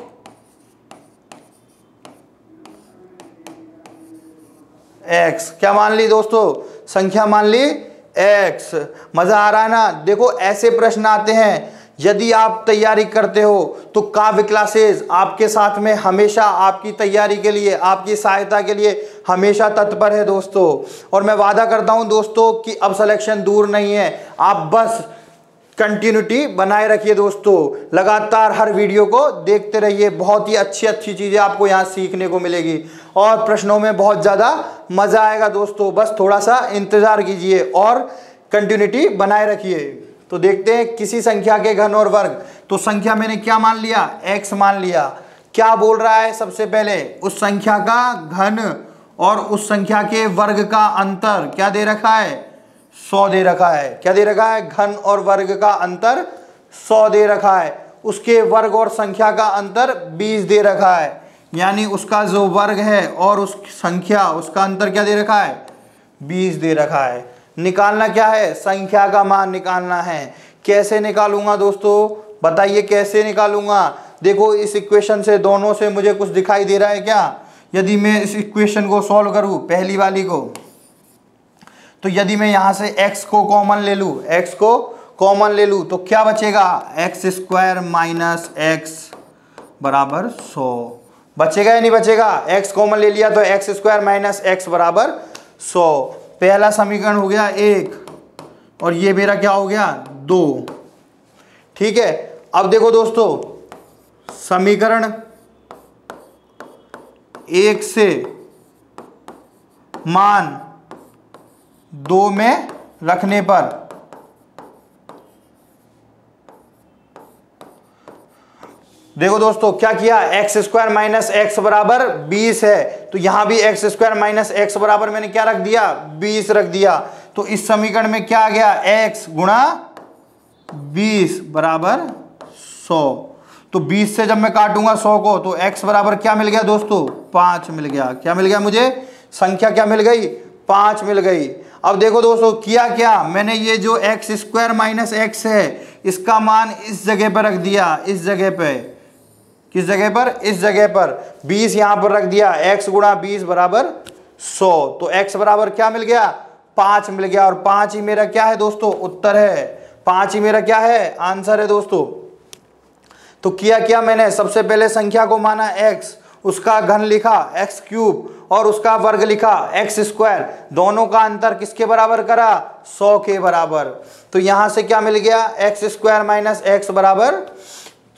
x। क्या मान ली दोस्तों, संख्या मान ली x। मजा आ रहा है ना। देखो ऐसे प्रश्न आते हैं, यदि आप तैयारी करते हो तो काव्य क्लासेस आपके साथ में हमेशा आपकी तैयारी के लिए, आपकी सहायता के लिए हमेशा तत्पर है दोस्तों। और मैं वादा करता हूं दोस्तों कि अब सिलेक्शन दूर नहीं है, आप बस कंटिन्यूटी बनाए रखिए दोस्तों। लगातार हर वीडियो को देखते रहिए, बहुत ही अच्छी अच्छी चीज़ें आपको यहाँ सीखने को मिलेगी और प्रश्नों में बहुत ज़्यादा मज़ा आएगा दोस्तों। बस थोड़ा सा इंतज़ार कीजिए और कंटिन्यूटी बनाए रखिए। तो देखते हैं किसी संख्या के घन और वर्ग। तो संख्या मैंने क्या मान लिया, x मान लिया। क्या बोल रहा है, सबसे पहले उस संख्या का घन और उस संख्या के वर्ग का अंतर क्या दे रखा है, 100 दे रखा है। क्या दे रखा है, घन और वर्ग का अंतर 100 दे रखा है। उसके वर्ग और संख्या का अंतर 20 दे रखा है, यानी उसका जो वर्ग है और उस संख्या, उसका अंतर क्या दे रखा है, 20 दे रखा है। निकालना क्या है, संख्या का मान निकालना है। कैसे निकालूंगा दोस्तों, बताइए कैसे निकालूंगा। देखो इस इक्वेशन से, दोनों से मुझे कुछ दिखाई दे रहा है क्या। यदि मैं इस इक्वेशन को सॉल्व करूं, पहली वाली को, तो यदि मैं यहां से x को कॉमन ले लूं, x को कॉमन ले लूं तो क्या बचेगा, x² माइनस x बराबर 100 बचेगा या नहीं बचेगा। x कॉमन ले लिया तो x² माइनस x बराबर 100। पहला समीकरण हो गया 1 और ये मेरा क्या हो गया 2। ठीक है, अब देखो दोस्तों, समीकरण 1 से मान 2 में रखने पर देखो दोस्तों क्या किया, x² माइनस x बराबर 20 है, तो यहां भी x² माइनस x बराबर मैंने क्या रख दिया, 20 रख दिया। तो इस समीकरण में क्या आ गया, x गुणा 20 बराबर 100। तो 20 से जब मैं काटूंगा 100 को तो x बराबर क्या मिल गया दोस्तों, 5 मिल गया। क्या मिल गया मुझे, संख्या क्या मिल गई, 5 मिल गई। अब देखो दोस्तों किया क्या, मैंने ये जो x² माइनस x है इसका मान इस जगह पर रख दिया, इस जगह पे, किस जगह पर, इस जगह पर 20 यहां पर रख दिया। x गुणा 20 बराबर 100, तो x बराबर क्या मिल गया, 5 मिल गया। और 5 ही मेरा क्या है दोस्तों, उत्तर है। 5 ही मेरा क्या है, आंसर है दोस्तों। तो किया क्या मैंने, सबसे पहले संख्या को माना x, उसका घन लिखा x³ और उसका वर्ग लिखा x²। दोनों का अंतर किसके बराबर करा, 100 के बराबर। तो यहां से क्या मिल गया, x² माइनस x बराबर,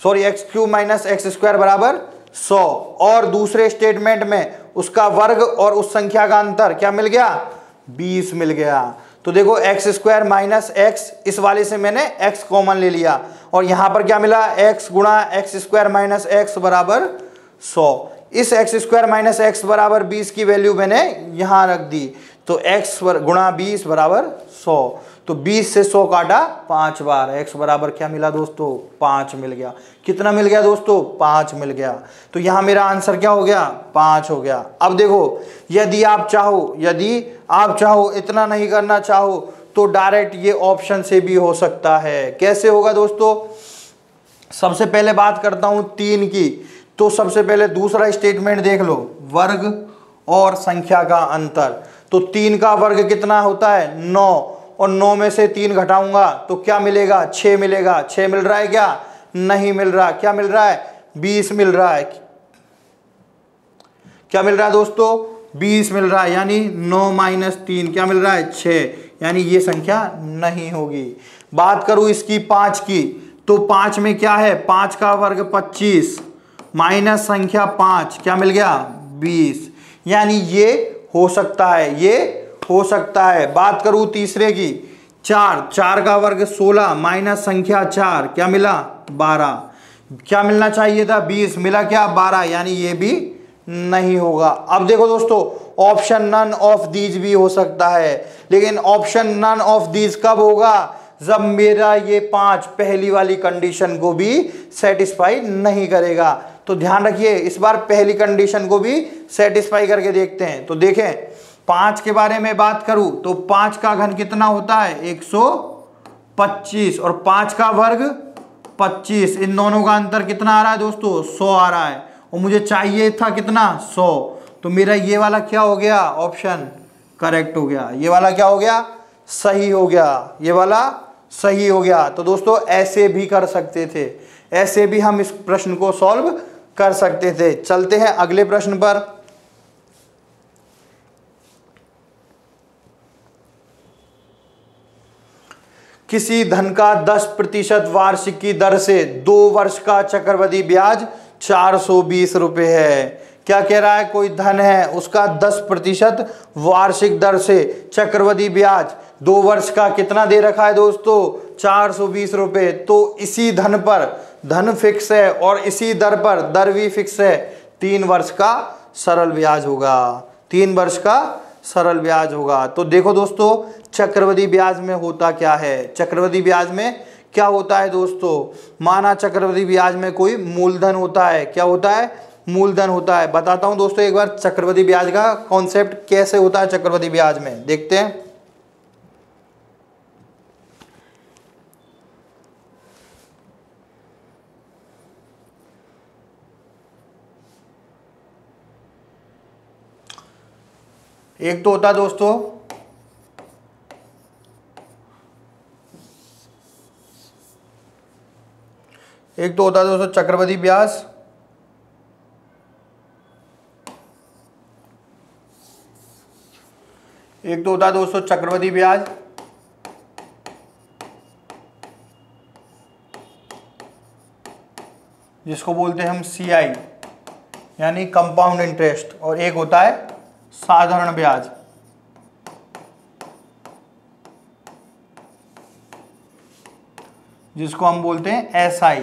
सॉरी x³ माइनस x² बराबर 100। और दूसरे स्टेटमेंट में उसका वर्ग और उस संख्या का अंतर क्या मिल गया, 20 मिल गया। तो देखो x² माइनस x, इस वाले से मैंने x कॉमन ले लिया और यहां पर क्या मिला, x गुणा x² माइनस x बराबर 100। इस एक्स स्क्वायर माइनस एक्स बराबर 20 की वैल्यू मैंने यहाँ रख दी, तो एक्स गुणा 20 बराबर 100। तो 20 से 100 काटा 5 बार, एक्स बराबर क्या मिला दोस्तों, 5 मिल गया। कितना मिल गया दोस्तों, 5 मिल गया। तो यहाँ मेरा आंसर क्या हो गया, 5 हो गया। अब देखो, यदि आप चाहो इतना नहीं करना चाहो तो डायरेक्ट ये ऑप्शन से भी हो सकता है। कैसे होगा दोस्तों, सबसे पहले बात करता हूं 3 की। तो सबसे पहले दूसरा स्टेटमेंट देख लो, वर्ग और संख्या का अंतर। तो 3 का वर्ग कितना होता है, 9, और 9 में से 3 घटाऊंगा तो क्या मिलेगा, 6 मिलेगा। 6 मिल रहा है क्या, नहीं मिल रहा। क्या मिल रहा है, 20 मिल रहा है। क्या मिल रहा है दोस्तों, 20 मिल रहा है। यानी 9 माइनस 3 क्या मिल रहा है, 6। यानी ये संख्या नहीं होगी। बात करूं इसकी 5 की, तो 5 में क्या है, 5 का वर्ग 25 माइनस संख्या 5 क्या मिल गया, 20। यानी ये हो सकता है, ये हो सकता है। बात करूं तीसरे की, 4 का वर्ग 16 माइनस संख्या 4 क्या मिला, 12। क्या मिलना चाहिए था, 20, मिला क्या, 12। यानी ये भी नहीं होगा। अब देखो दोस्तों, ऑप्शन नन ऑफ दीज भी हो सकता है, लेकिन ऑप्शन नन ऑफ दीज कब होगा, जब मेरा ये 5 पहली वाली कंडीशन को भी सेटिस्फाई नहीं करेगा। तो ध्यान रखिए, इस बार पहली कंडीशन को भी सेटिस्फाई करके देखते हैं। तो देखें, 5 के बारे में बात करूं तो 5 का घन कितना होता है, 125, और 5 का वर्ग 25। इन दोनों का अंतर कितना आ रहा है दोस्तों, 100 आ रहा है, और मुझे चाहिए था कितना, 100। तो मेरा ये वाला क्या हो गया, ऑप्शन करेक्ट हो गया। ये वाला क्या हो गया, सही हो गया। ये वाला सही हो गया। तो दोस्तों ऐसे भी कर सकते थे, ऐसे भी हम इस प्रश्न को सॉल्व कर सकते थे। चलते हैं अगले प्रश्न पर। किसी धन का 10% वार्षिक की दर से 2 वर्ष का चक्रवृद्धि ब्याज 420 रुपए है। क्या कह रहा है, कोई धन है, उसका 10% वार्षिक दर से चक्रवृद्धि ब्याज 2 वर्ष का कितना दे रखा है दोस्तों, 420 रुपए। तो इसी धन पर धन फिक्स है और इसी दर पर दर भी फिक्स है। 3 वर्ष का सरल ब्याज होगा, 3 वर्ष का सरल ब्याज होगा। तो देखो दोस्तों, चक्रवृद्धि ब्याज में होता क्या है, चक्रवृद्धि ब्याज में क्या होता है दोस्तों, माना चक्रवृद्धि ब्याज में कोई मूलधन होता है। क्या होता है, मूलधन होता है। बताता हूं दोस्तों एक बार चक्रवृद्धि ब्याज का कॉन्सेप्ट कैसे होता है। चक्रवृद्धि ब्याज में देखते हैं, एक तो होता है दोस्तों चक्रवृद्धि ब्याज, एक तो होता है दोस्तों चक्रवृद्धि ब्याज, जिसको बोलते हैं हम CI यानी कंपाउंड इंटरेस्ट, और एक होता है साधारण ब्याज, जिसको हम बोलते हैं SI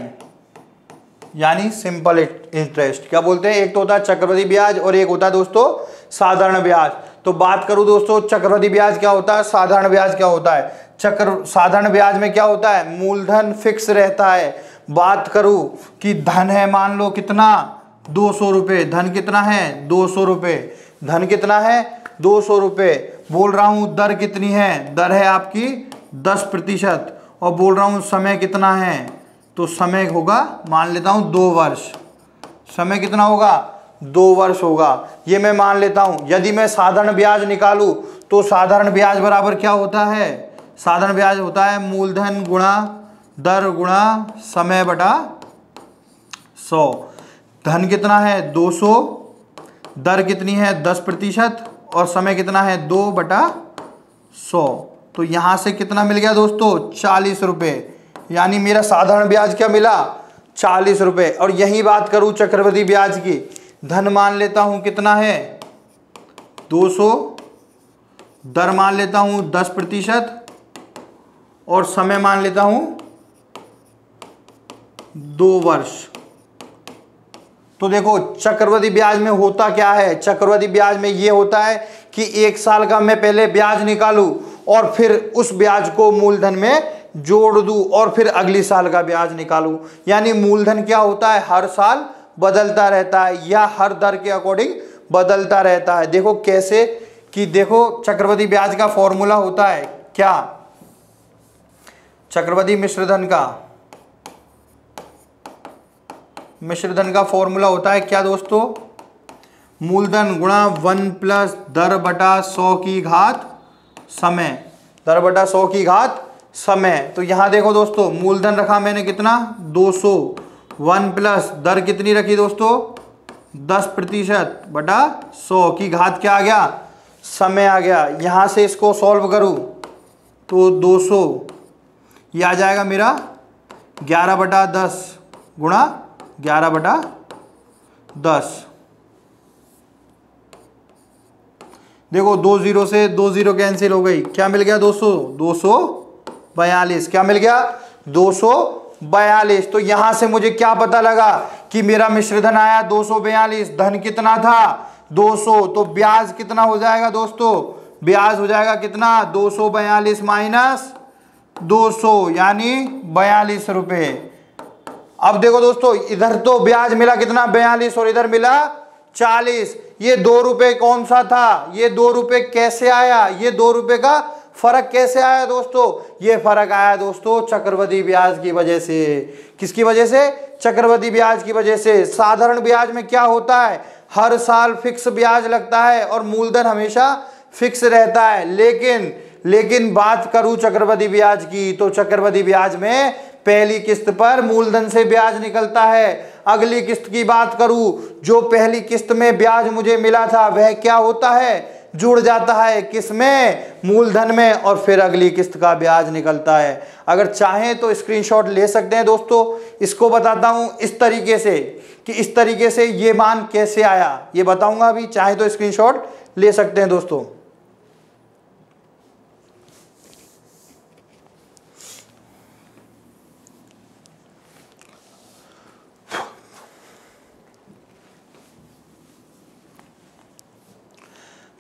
यानी सिंपल इंटरेस्ट। क्या बोलते हैं, एक तो होता है चक्रवृद्धि ब्याज और एक होता है दोस्तों साधारण ब्याज। तो बात करूं दोस्तों, चक्रवृद्धि ब्याज क्या होता है, साधारण ब्याज क्या होता है। साधारण ब्याज में क्या होता है, मूलधन फिक्स रहता है। बात करूं कि धन है, मान लो कितना, 200 रुपये। धन कितना है, 200 रुपये। धन कितना है, 200 रुपये। बोल रहा हूं दर कितनी है, दर है आपकी 10%, और बोल रहा हूं समय कितना है, तो समय होगा, मान लेता हूं 2 वर्ष। समय कितना होगा, 2 वर्ष होगा, ये मैं मान लेता हूं। यदि मैं साधारण ब्याज निकालूं तो साधारण ब्याज बराबर क्या होता है, साधारण ब्याज होता है मूलधन गुणा दर गुणा समय बटा 100। धन कितना है, 200, दर कितनी है 10%, और समय कितना है 2/100। तो यहां से कितना मिल गया दोस्तों, 40 रुपये। यानी मेरा साधारण ब्याज क्या मिला, 40 रुपये। और यही बात करूं चक्रवृद्धि ब्याज की, धन मान लेता हूं कितना है 200, दर मान लेता हूं 10%, और समय मान लेता हूं 2 वर्ष। तो देखो चक्रवृद्धि ब्याज में होता क्या है, चक्रवृद्धि ब्याज में ये होता है कि 1 साल का मैं पहले ब्याज निकालूं और फिर उस ब्याज को मूलधन में जोड़ दूं और फिर अगली साल का ब्याज निकालूं। यानी मूलधन क्या होता है, हर साल बदलता रहता है या हर दर के अकॉर्डिंग बदलता रहता है। देखो कैसे कि देखो चक्रवृद्धि ब्याज का फॉर्मूला होता है क्या, चक्रवृद्धि मिश्रधन का फॉर्मूला होता है क्या दोस्तों, मूलधन गुणा 1 प्लस दर बटा 100 की घात समय, दर बटा 100 की घात समय। तो यहां देखो दोस्तों मूलधन रखा मैंने कितना 200, 1 प्लस दर कितनी रखी दोस्तों 10% बटा 100 की घात क्या आ गया, समय आ गया। यहां से इसको सॉल्व करूं तो 200 ये आ जाएगा मेरा 11/10 गुणा 11/10। देखो 2 0 से 2 0 कैंसिल हो गई, क्या मिल गया दोस्तों 242। क्या मिल गया 242। तो यहां से मुझे क्या पता लगा कि मेरा मिश्रधन आया 242, धन कितना था 200, तो ब्याज कितना हो जाएगा दोस्तों, ब्याज हो जाएगा कितना 242 माइनस 200 यानी 42 रुपए। अब देखो दोस्तों इधर तो ब्याज मिला कितना 42 और इधर मिला 40, ये 2 रुपए कौन सा था, ये 2 रुपए कैसे आया, ये 2 रुपए का फर्क कैसे आया दोस्तों, ये फर्क आया दोस्तों चक्रवृद्धि ब्याज की वजह से। किसकी वजह से, चक्रवृद्धि ब्याज की वजह से। साधारण ब्याज में क्या होता है, हर साल फिक्स ब्याज लगता है और मूलधन हमेशा फिक्स रहता है। लेकिन बात करूं चक्रवृद्धि ब्याज की, तो चक्रवृद्धि ब्याज में पहली किस्त पर मूलधन से ब्याज निकलता है। अगली किस्त की बात करूं, जो पहली किस्त में ब्याज मुझे मिला था वह क्या होता है, जुड़ जाता है किसमें, मूलधन में, और फिर अगली किस्त का ब्याज निकलता है। अगर चाहें तो स्क्रीनशॉट ले सकते हैं दोस्तों। इसको बताता हूं इस तरीके से कि इस तरीके से ये मान कैसे आया, ये बताऊंगा अभी, चाहे तो स्क्रीनशॉट ले सकते हैं दोस्तों।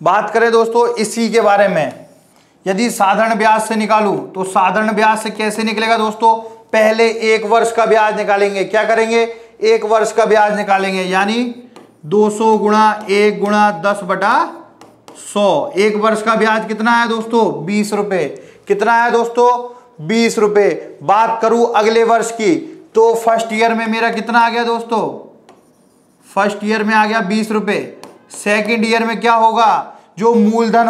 बात करें दोस्तों इसी के बारे में, यदि साधारण ब्याज से निकालूं तो साधारण ब्याज से कैसे निकलेगा दोस्तों, पहले 1 वर्ष का ब्याज निकालेंगे। क्या करेंगे, 1 वर्ष का ब्याज निकालेंगे, यानी 200 गुणा 1 गुणा 10/100। 1 वर्ष का ब्याज कितना आया दोस्तों 20 रुपए, कितना आया दोस्तों 20 रुपए। बात करूं अगले वर्ष की, तो फर्स्ट ईयर में मेरा कितना आ गया दोस्तों, फर्स्ट ईयर में आ गया 20 रुपए। सेकेंड ईयर में क्या होगा, जो मूलधन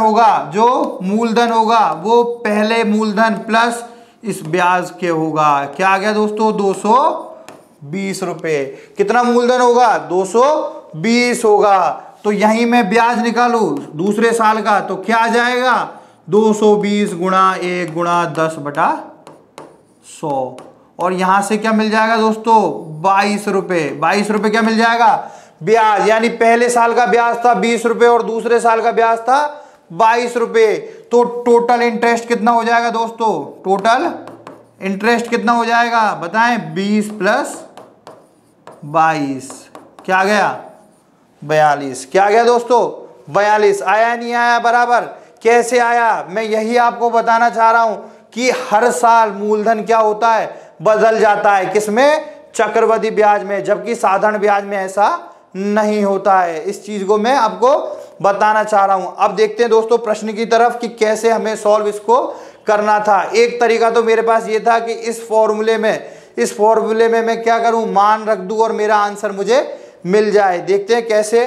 होगा वो पहले मूलधन प्लस इस ब्याज के होगा। क्या आ गया दोस्तों 220 रुपए। कितना मूलधन होगा 220 होगा। तो यहीं मैं ब्याज निकालू दूसरे साल का, तो क्या आ जाएगा 220 गुणा 1 गुणा 10/100। और यहां से क्या मिल जाएगा दोस्तों 22 रुपए। 22 रुपए क्या मिल जाएगा ब्याज, यानी पहले साल का ब्याज था 20 रुपए और दूसरे साल का ब्याज था 22 रुपए। तो टोटल इंटरेस्ट कितना हो जाएगा दोस्तों, टोटल इंटरेस्ट कितना हो जाएगा बताएं, 20 + 22 क्या आ गया 42। क्या आ गया दोस्तों 42। आया नहीं आया बराबर, कैसे आया, मैं यही आपको बताना चाह रहा हूं कि हर साल मूलधन क्या होता है बदल जाता है, किसमें, चक्रवृद्धि ब्याज में, जबकि साधारण ब्याज में ऐसा नहीं होता है। इस चीज को मैं आपको बताना चाह रहा हूं। अब देखते हैं दोस्तों प्रश्न की तरफ कि कैसे हमें सॉल्व इसको करना था। एक तरीका तो मेरे पास ये था कि इस फॉर्मूले में मैं क्या करूं, मान रख दूं और मेरा आंसर मुझे मिल जाए। देखते हैं कैसे।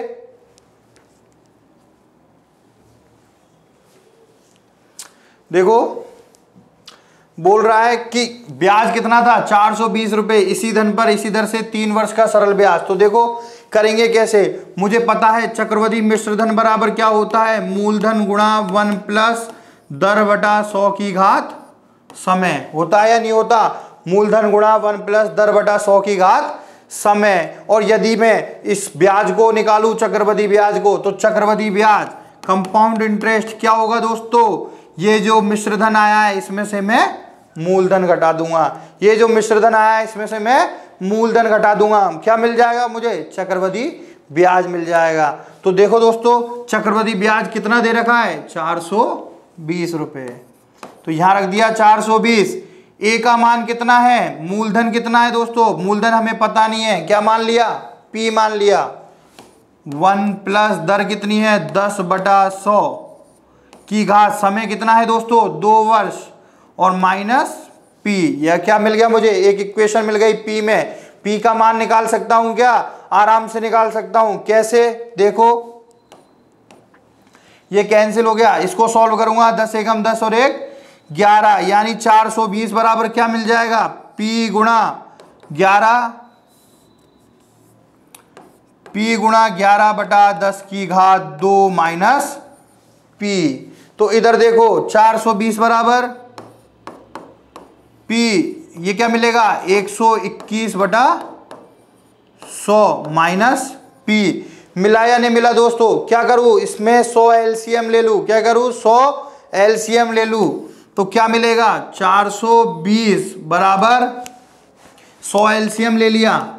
देखो बोल रहा है कि ब्याज कितना था 420 रुपए, इसी धन पर इसी दर से 3 वर्ष का सरल ब्याज। तो देखो करेंगे कैसे, मुझे पता है चक्रवृद्धि मिश्रधन बराबर क्या होता है, मूलधन गुणा 1 प्लस दर बटा 100 की घात समय। होता है या नहीं होता, मूलधन गुणा 1 प्लस दर बटा 100 की घात समय। और यदि मैं इस ब्याज को निकालूं चक्रवृद्धि ब्याज को, तो चक्रवृद्धि ब्याज कंपाउंड इंटरेस्ट क्या होगा दोस्तों, ये जो मिश्रधन आया है इसमें से मैं मूलधन घटा दूंगा, ये जो मिश्रधन आया है इसमें से मैं मूलधन घटा दूंगा, क्या मिल जाएगा मुझे? चक्रवृद्धि ब्याज मिल जाएगा। तो देखो दोस्तों, चक्रवृद्धि ब्याज कितना दे रखा है? 420 रुपये। तो यहां रख दिया 420। ए का मान कितना है? मूलधन कितना है दोस्तों? मूलधन हमें पता नहीं है, क्या मान लिया? पी मान लिया। 1 प्लस दर कितनी है? 10/100 की घात, समय कितना है दोस्तों? 2 वर्ष, और माइनस पी। यह क्या मिल गया मुझे? एक इक्वेशन मिल गई पी में। पी का मान निकाल सकता हूं क्या? आराम से निकाल सकता हूं। कैसे? देखो, ये कैंसिल हो गया, इसको सॉल्व करूंगा। 10 एकम 10 और 1 11, यानी 420 बराबर क्या मिल जाएगा? P गुणा 11, P गुणा 11/10 की घात 2 माइनस P। तो इधर देखो 420 बराबर P, ये क्या मिलेगा? 121/100 माइनस P। मिला या नहीं मिला दोस्तों? क्या करूं? इसमें 100 एलसीएम ले लूं। क्या करूं? 100 एलसीएम ले लूं तो क्या मिलेगा? 420 बराबर 100 एलसीएम ले लिया,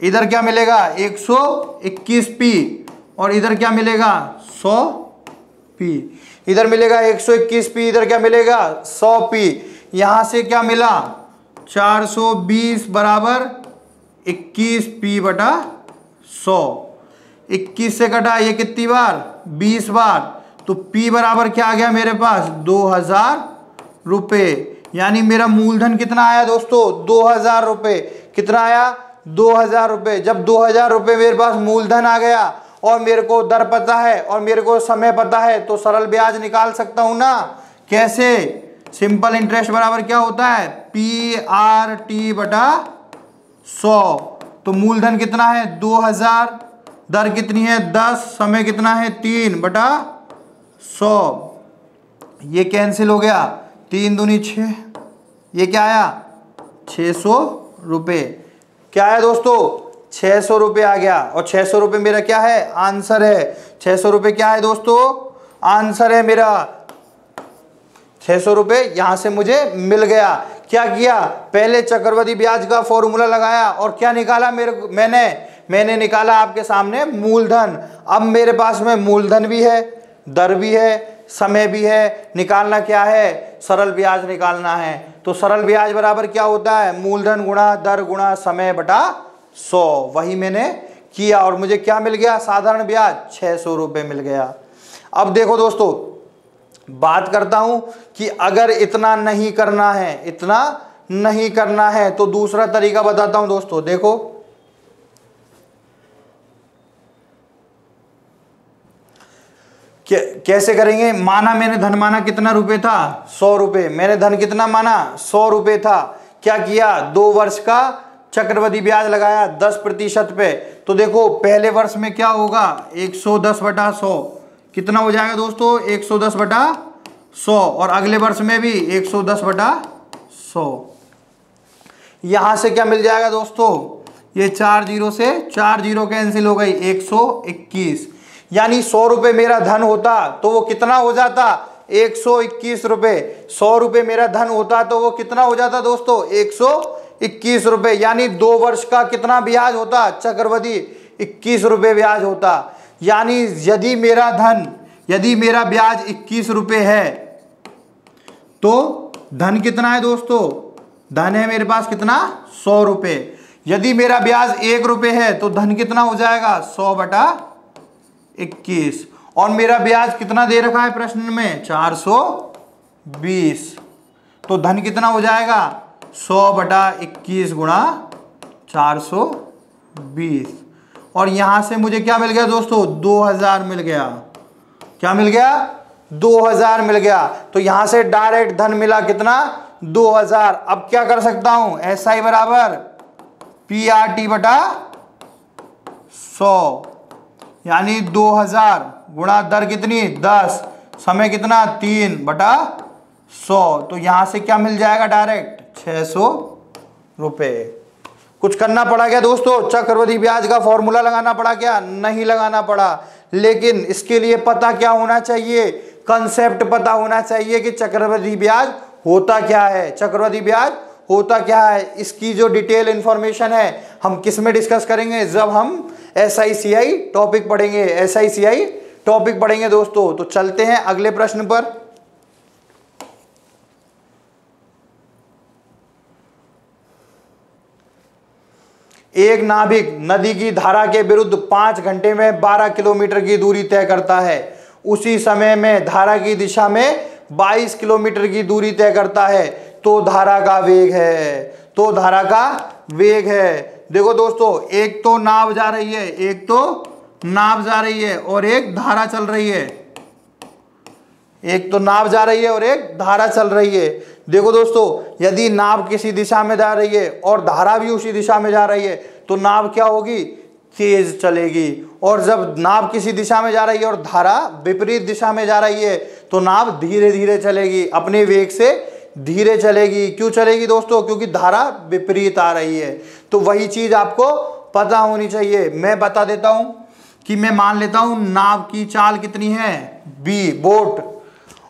इधर क्या मिलेगा? 121p, और इधर क्या मिलेगा? 100p। इधर मिलेगा 121p, इधर क्या मिलेगा? 100p। यहां से क्या मिला? 420 बराबर 21p/100। 21 से कटा ये कितनी बार? 20 बार। तो P बराबर क्या आ गया मेरे पास? 2000 रुपये। यानी मेरा मूलधन कितना आया दोस्तों? 2000 रुपये। कितना आया? 2000 रुपये। जब 2000 रुपये मेरे पास मूलधन आ गया और मेरे को दर पता है और मेरे को समय पता है, तो सरल ब्याज निकाल सकता हूं ना। कैसे? सिंपल इंटरेस्ट बराबर क्या होता है? PRT/100। तो मूलधन कितना है? 2000, दर कितनी है? 10, समय कितना है? 3/100। ये कैंसिल हो गया, 3 दूनी 6, ये क्या आया? 600 रुपये। क्या आया दोस्तों? 600 रुपये आ गया। और 600 रुपये मेरा क्या है? आंसर है। 600 रुपये क्या है दोस्तों? आंसर है मेरा। 600 रुपये यहां से मुझे मिल गया। क्या किया? पहले चक्रवृद्धि ब्याज का फॉर्मूला लगाया और क्या निकाला? मैंने निकाला आपके सामने मूलधन। अब मेरे पास में मूलधन भी है, दर भी है, समय भी है। निकालना क्या है? सरल ब्याज निकालना है। तो सरल ब्याज बराबर क्या होता है? मूलधन गुणा दर गुणा समय बटा 100। वही मैंने किया और मुझे क्या मिल गया? साधारण ब्याज 600 रुपये मिल गया। अब देखो दोस्तों, बात करता हूं कि अगर इतना नहीं करना है तो दूसरा तरीका बताता हूं दोस्तों। देखो, कैसे करेंगे? माना मैंने धन माना कितना रुपए था? 100 रुपये। मैंने धन कितना माना? 100 रुपये था। क्या किया? 2 वर्ष का चक्रवृद्धि ब्याज लगाया 10% पे। तो देखो, पहले वर्ष में क्या होगा? 110/100 कितना हो जाएगा दोस्तों? 110/100। और अगले वर्ष में भी 110/100। यहां से क्या मिल जाएगा दोस्तों? ये 4 जीरो से 4 जीरो कैंसिल हो गई, 121। यानी 100 रुपये मेरा धन होता तो वो कितना हो जाता? 121 रुपये। 100 रुपये मेरा धन होता तो वो कितना हो जाता दोस्तों? 121 रुपये। यानी 2 वर्ष का कितना ब्याज होता? चक्रवृद्धि 21 रुपये ब्याज होता। यानी यदि मेरा ब्याज 21 रुपये है तो धन कितना है दोस्तों? धन है मेरे पास कितना? 100 रुपये। यदि मेरा ब्याज 1 रुपये है तो धन कितना हो जाएगा? 100/21। और मेरा ब्याज कितना दे रखा है प्रश्न में? 420। तो धन कितना हो जाएगा? 100/21 गुणा 420। और यहां से मुझे क्या मिल गया दोस्तों? 2000 मिल गया। क्या मिल गया? 2000 मिल गया। तो यहां से डायरेक्ट धन मिला कितना? 2000। अब क्या कर सकता हूं? SI बराबर PRT/100, यानी 2000 गुणा दर कितनी? 10, समय कितना? 3/100। तो यहां से क्या मिल जाएगा? डायरेक्ट 600 रुपये। कुछ करना पड़ा क्या दोस्तों? चक्रवृद्धि ब्याज का फॉर्मूला लगाना पड़ा क्या? नहीं लगाना पड़ा। लेकिन इसके लिए पता क्या होना चाहिए? कंसेप्ट पता होना चाहिए कि चक्रवृद्धि ब्याज होता क्या है। चक्रवृद्धि ब्याज होता क्या है, इसकी जो डिटेल इंफॉर्मेशन है हम किस में डिस्कस करेंगे, जब हम SICI टॉपिक पढ़ेंगे, SICI टॉपिक पढ़ेंगे दोस्तों। तो चलते हैं अगले प्रश्न पर। एक नाविक नदी की धारा के विरुद्ध 5 घंटे में 12 किलोमीटर की दूरी तय करता है। उसी समय में धारा की दिशा में 22 किलोमीटर की दूरी तय करता है, तो धारा का वेग है। तो धारा का वेग है। देखो दोस्तों, एक तो नाव जा रही है, एक तो नाव जा रही है और एक धारा चल रही है। एक तो नाव जा रही है और एक धारा चल रही है। देखो दोस्तों, यदि नाव किसी दिशा में जा रही है और धारा भी उसी दिशा में जा रही है तो नाव क्या होगी, तेज चलेगी। और जब नाव किसी दिशा में जा रही है और धारा विपरीत दिशा में जा रही है तो नाव धीरे धीरे चलेगी, अपने वेग से धीरे चलेगी। क्यों चलेगी दोस्तों, क्योंकि धारा विपरीत आ रही है। तो वही चीज आपको पता होनी चाहिए। मैं बता देता हूं कि मैं मान लेता हूं नाव की चाल कितनी है, B बोट,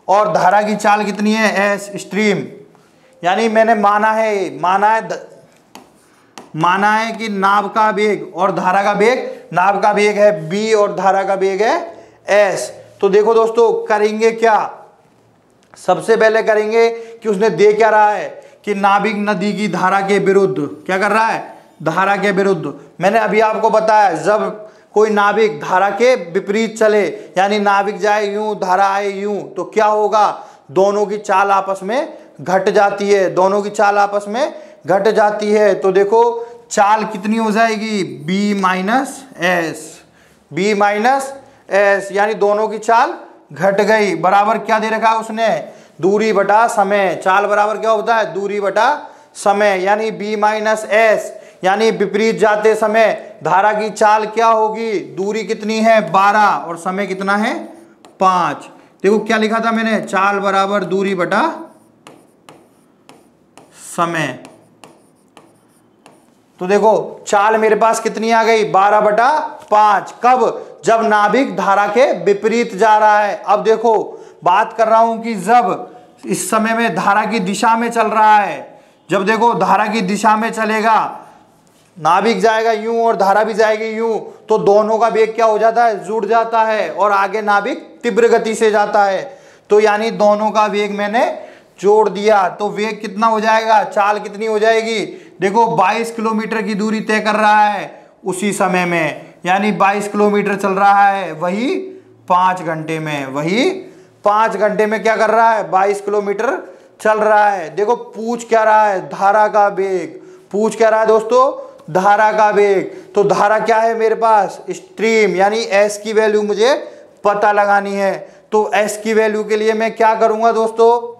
और धारा की चाल कितनी है, S स्ट्रीम। यानी मैंने माना है कि नाव का वेग और धारा का वेग, नाव का वेग है B और धारा का वेग है S। तो देखो दोस्तों, करेंगे क्या, सबसे पहले करेंगे कि उसने दे क्या रहा है कि नाविक नदी की धारा के विरुद्ध क्या कर रहा है, धारा के विरुद्ध। मैंने अभी आपको बताया, जब कोई नाविक धारा के विपरीत चले, यानी नाविक जाए यूं, धारा आए यूं, तो क्या होगा, दोनों की चाल आपस में घट जाती है, दोनों की चाल आपस में घट जाती है। तो देखो चाल कितनी हो जाएगी, B माइनस एस, यानी दोनों की चाल घट गई। बराबर क्या दे रखा है उसने, दूरी बटा समय। चाल बराबर क्या होता है, दूरी बटा समय, यानी B माइनस एस, यानी विपरीत जाते समय धारा की चाल क्या होगी, दूरी कितनी है 12 और समय कितना है 5। देखो क्या लिखा था मैंने, चाल बराबर दूरी बटा समय। तो देखो चाल मेरे पास कितनी आ गई, 12/5। कब, जब नाविक धारा के विपरीत जा रहा है। अब देखो बात कर रहा हूं कि जब इस समय में धारा की दिशा में चल रहा है, जब देखो धारा की दिशा में चलेगा, नाविक जाएगा यूं और धारा भी जाएगी यूं, तो दोनों का वेग क्या हो जाता है, जुड़ जाता है और आगे नाविक तीव्र गति से जाता है। तो यानी दोनों का वेग मैंने जोड़ दिया, तो वेग कितना हो जाएगा, चाल कितनी हो जाएगी। देखो 22 किलोमीटर की दूरी तय कर रहा है उसी समय में, यानी 22 किलोमीटर चल रहा है, वही 5 घंटे में, वही 5 घंटे में क्या कर रहा है, 22 किलोमीटर चल रहा है। देखो पूछ क्या रहा है, धारा का वेग, पूछ क्या रहा है दोस्तों, धारा का वेग। तो धारा क्या है मेरे पास, स्ट्रीम, यानी S की वैल्यू मुझे पता लगानी है। तो S की वैल्यू के लिए मैं क्या करूंगा दोस्तों,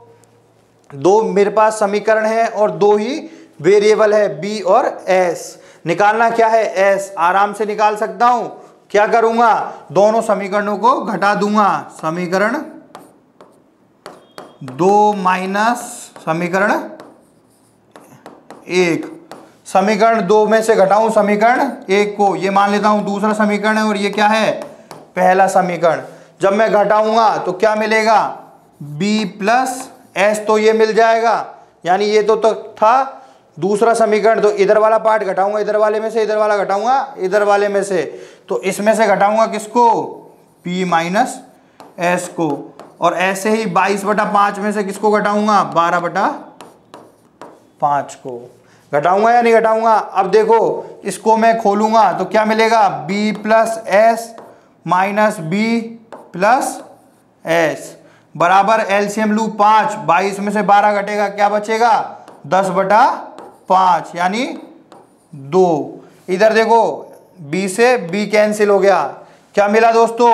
दो मेरे पास समीकरण है और दो ही वेरिएबल है B और S। निकालना क्या है, S आराम से निकाल सकता हूं। क्या करूंगा, दोनों समीकरणों को घटा दूंगा, समीकरण 2 माइनस समीकरण 1। समीकरण 2 में से घटाऊं समीकरण 1 को, ये मान लेता हूं दूसरा समीकरण है और ये क्या है, पहला समीकरण। जब मैं घटाऊंगा तो क्या मिलेगा, B प्लस S, तो ये मिल जाएगा, यानी ये तो था दूसरा समीकरण। तो इधर वाला पार्ट घटाऊंगा इधर वाले में से, इधर वाला घटाऊंगा इधर वाले में से, तो इसमें से घटाऊंगा किसको, P माइनस S को, और ऐसे ही 22/5 में से किसको घटाऊंगा, 12/5 को। घटाऊंगा या नहीं घटाऊंगा। अब देखो इसको मैं खोलूंगा तो क्या मिलेगा, B plus S minus B plus S बराबर एलसीएम लू 5, 22 में से 12 घटेगा, क्या बचेगा 10/5 यानी 2। इधर देखो B से B कैंसिल हो गया, क्या मिला दोस्तों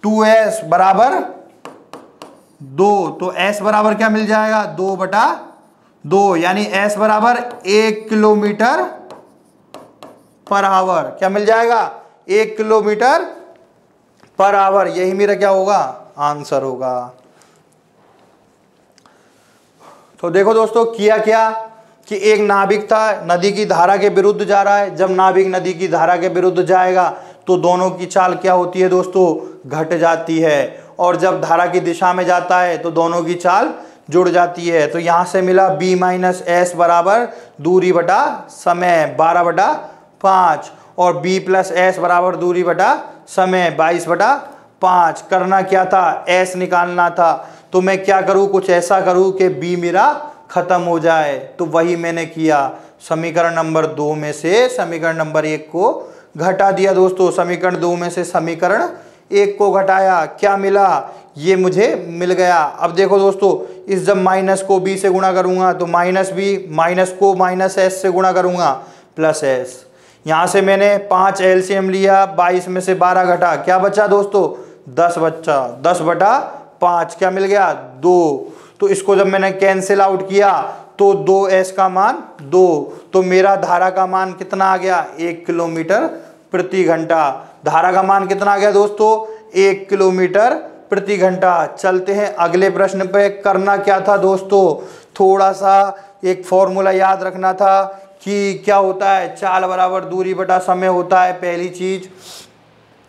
2s बराबर 2। तो s बराबर क्या मिल जाएगा 2/2, यानी s बराबर 1 किलोमीटर पर आवर। क्या मिल जाएगा 1 किलोमीटर पर आवर। यही मेरा क्या होगा आंसर होगा। तो देखो दोस्तों किया क्या कि एक नाविक था, नदी की धारा के विरुद्ध जा रहा है। जब नाविक नदी की धारा के विरुद्ध जाएगा तो दोनों की चाल क्या होती है दोस्तों, घट जाती है। और जब धारा की दिशा में जाता है तो दोनों की चाल जुड़ जाती है। तो यहाँ से मिला b माइनस एस बराबर दूरी बटा समय 12/5 और b प्लस एस बराबर दूरी बटा समय 22/5। करना क्या था, s निकालना था। तो मैं क्या करूँ, कुछ ऐसा करूँ कि b मेरा खत्म हो जाए। तो वही मैंने किया, समीकरण नंबर 2 में से समीकरण नंबर 1 को घटा दिया दोस्तों। समीकरण 2 में से समीकरण 1 को घटाया, क्या मिला, ये मुझे मिल गया। अब देखो दोस्तों, इस जब माइनस को b से गुणा करूंगा तो माइनस b, माइनस को माइनस s से गुणा करूंगा प्लस s। यहाँ से मैंने 5 एलसीएम लिया, 22 में से 12 घटा, क्या बचा दोस्तों, 10 बचा। 10/5 क्या मिल गया, 2। तो इसको जब मैंने कैंसिल आउट किया तो 2s का मान 2। तो मेरा धारा का मान कितना आ गया, 1 किलोमीटर प्रति घंटा। धारा का मान कितना आ गया दोस्तों, 1 किलोमीटर प्रति घंटा। चलते हैं अगले प्रश्न पे। करना क्या था दोस्तों, थोड़ा सा एक फॉर्मूला याद रखना था कि क्या होता है, चाल बराबर दूरी बटा समय होता है, पहली चीज।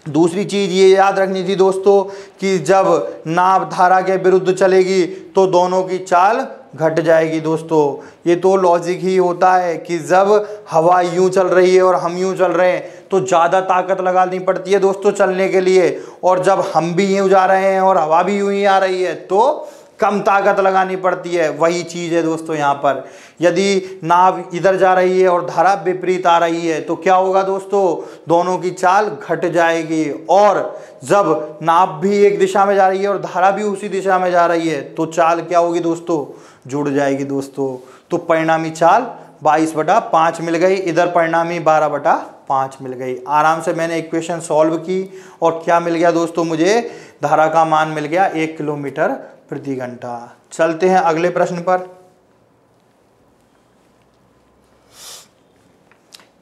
दूसरी चीज ये याद रखनी थी दोस्तों कि जब नाव धारा के विरुद्ध चलेगी तो दोनों की चाल घट जाएगी दोस्तों। ये तो लॉजिक ही होता है कि जब हवा यूं चल रही है और हम यूं चल रहे हैं तो ज़्यादा ताकत लगानी पड़ती है दोस्तों चलने के लिए, और जब हम भी यूं जा रहे हैं और हवा भी यूं ही आ रही है तो कम ताकत लगानी पड़ती है। वही चीज़ है दोस्तों यहाँ पर। यदि नाव इधर जा रही है और धारा विपरीत आ रही है तो क्या होगा दोस्तों, दोनों की चाल घट जाएगी। और जब नाव भी एक दिशा में जा रही है और धारा भी उसी दिशा में जा रही है तो चाल क्या होगी दोस्तों, जुड़ जाएगी दोस्तों। तो परिणामी चाल 22/5 मिल गई, इधर परिणामी 12/5 मिल गई। आराम से मैंने इक्वेशन सॉल्व की और क्या मिल गया दोस्तों, मुझे धारा का मान मिल गया 1 किलोमीटर प्रति घंटा। चलते हैं अगले प्रश्न पर।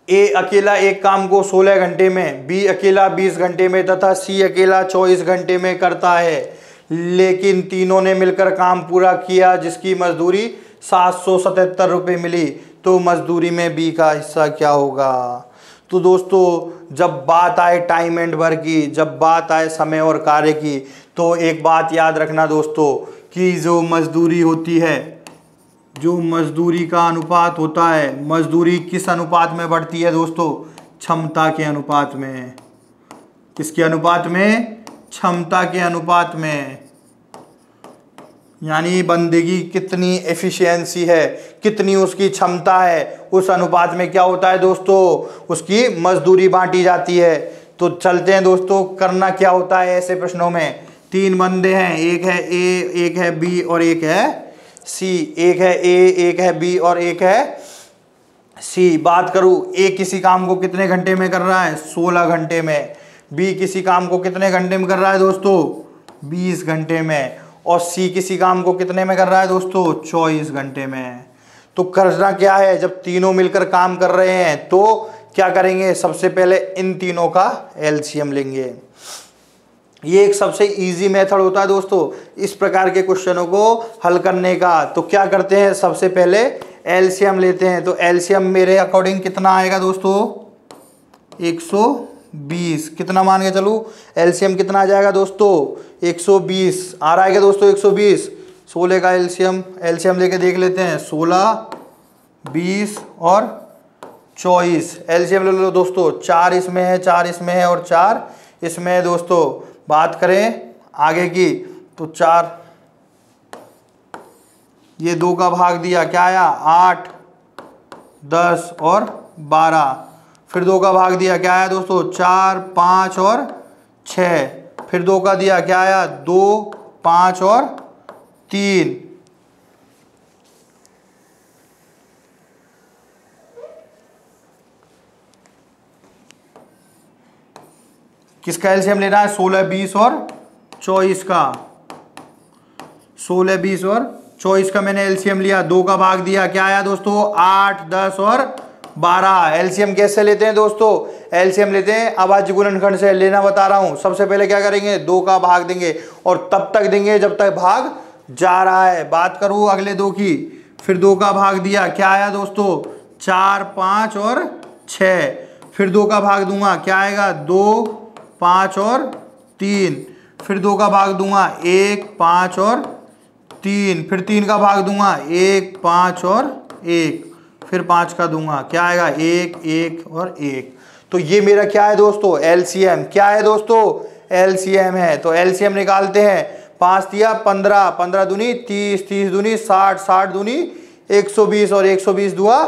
ए अकेला एक काम को 16 घंटे में, बी अकेला 20 घंटे में तथा सी अकेला 24 घंटे में करता है, लेकिन तीनों ने मिलकर काम पूरा किया जिसकी मजदूरी 777 रुपये मिली। तो मजदूरी में बी का हिस्सा क्या होगा। तो दोस्तों जब बात आए टाइम एंड वर्क की, जब बात आए समय और कार्य की, तो एक बात याद रखना दोस्तों कि जो मजदूरी होती है, जो मजदूरी का अनुपात होता है, मजदूरी किस अनुपात में बढ़ती है दोस्तों, क्षमता के अनुपात में। किसके अनुपात में, क्षमता के अनुपात में। यानी बंदे की कितनी एफिशिएंसी है, कितनी उसकी क्षमता है, उस अनुपात में क्या होता है दोस्तों, उसकी मजदूरी बांटी जाती है। तो चलते हैं दोस्तों, करना क्या होता है ऐसे प्रश्नों में। 3 बंदे हैं, एक है ए, एक है बी और एक है सी। एक है ए, एक है बी और एक है सी। बात करूं, ए किसी काम को कितने घंटे में कर रहा है, 16 घंटे में। बी किसी काम को कितने घंटे में कर रहा है दोस्तों, 20 घंटे में। और सी किसी काम को कितने में कर रहा है दोस्तों, 24 घंटे में। तो करना क्या है, जब तीनों मिलकर काम कर रहे हैं तो क्या करेंगे, सबसे पहले इन तीनों का एलसीएम लेंगे। ये एक सबसे इजी मेथड होता है दोस्तों इस प्रकार के क्वेश्चनों को हल करने का। तो क्या करते हैं, सबसे पहले एलसीएम लेते हैं। तो एलसीएम मेरे अकॉर्डिंग कितना आएगा दोस्तों, 120। कितना मान के चलूँ, एलसीएम कितना आ जाएगा दोस्तों, 120 आ रहा है क्या दोस्तों, 120। 16 का एलसीएम लेके देख लेते हैं, 16, 20 और 24। एलसीएम ले लो दोस्तों, 4 इसमें है, 4 इसमें है और 4 इसमें है दोस्तों। बात करें आगे की तो 4, ये 2 का भाग दिया, क्या आया, 8, 10 और 12। फिर 2 का भाग दिया, क्या आया दोस्तों, 4, 5 और 6। फिर 2 का दिया, क्या आया, 2, 5 और 3। किसका एलसीएम लेना है, 16, 20 और 24 का। 16, 20 और 24 का मैंने एलसीएम लिया, 2 का भाग दिया, क्या आया दोस्तों, 8, 10 और 12। एलसीएम कैसे लेते हैं दोस्तों, एलसीएम लेते हैं अभाज्य गुणनखंड से, लेना बता रहा हूं। सबसे पहले क्या करेंगे, 2 का भाग देंगे और तब तक देंगे जब तक भाग जा रहा है। बात करूं अगले 2 की, फिर 2 का भाग दिया, क्या आया दोस्तों, 4, 5 और 6। फिर 2 का भाग दूंगा, क्या आएगा, 2, 5 और 3। फिर 2 का भाग दूंगा, 1, 5 और 3, फिर 3 का भाग दूंगा 1, 5 और 1, फिर 5 का दूंगा, क्या आएगा 1, 1 और 1। तो ये मेरा क्या है दोस्तों, एलसीएम। क्या है दोस्तों, एलसीएम है। तो एलसीएम निकालते हैं। 5 दिया 15, 15 दूनी 30, 30 दूनी 60, 60 दूनी 120 और 120 दुआ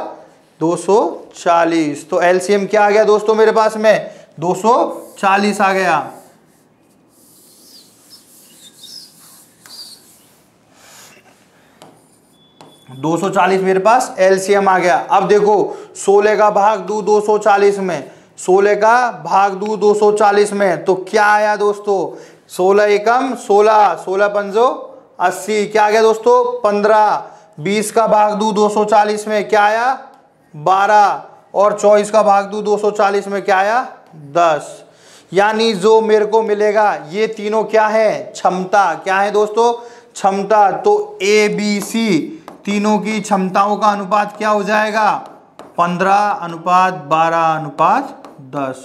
240। तो एलसीएम क्या आ गया दोस्तों मेरे पास में, 240 आ गया। $240 मेरे पास एलसीएम आ गया। अब देखो 16 का भाग दू 240 में, 16 का भाग दू 240 में, तो क्या आया दोस्तों, 16 एकम 16, 16 पंजो 80, क्या आ गया दोस्तों 15। 20 का भाग दू 240 में, क्या आया 12, और 24 का भाग दू 240 में, क्या आया 10। यानी जो मेरे को मिलेगा, ये तीनों क्या है, क्षमता। क्या है दोस्तों, क्षमता। तो ए बी सी तीनों की क्षमताओं का अनुपात क्या हो जाएगा, 15:12:10।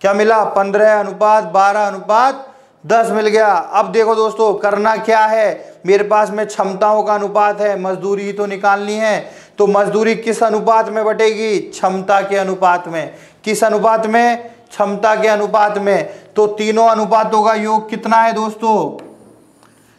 क्या मिला, 15:12:10 मिल गया। अब देखो दोस्तों करना क्या है, मेरे पास में क्षमताओं का अनुपात है, मजदूरी तो निकालनी है। तो मजदूरी किस अनुपात में बटेगी, क्षमता के अनुपात में। किस अनुपात में, क्षमता के अनुपात में। तो तीनों अनुपातों का योग कितना है दोस्तों,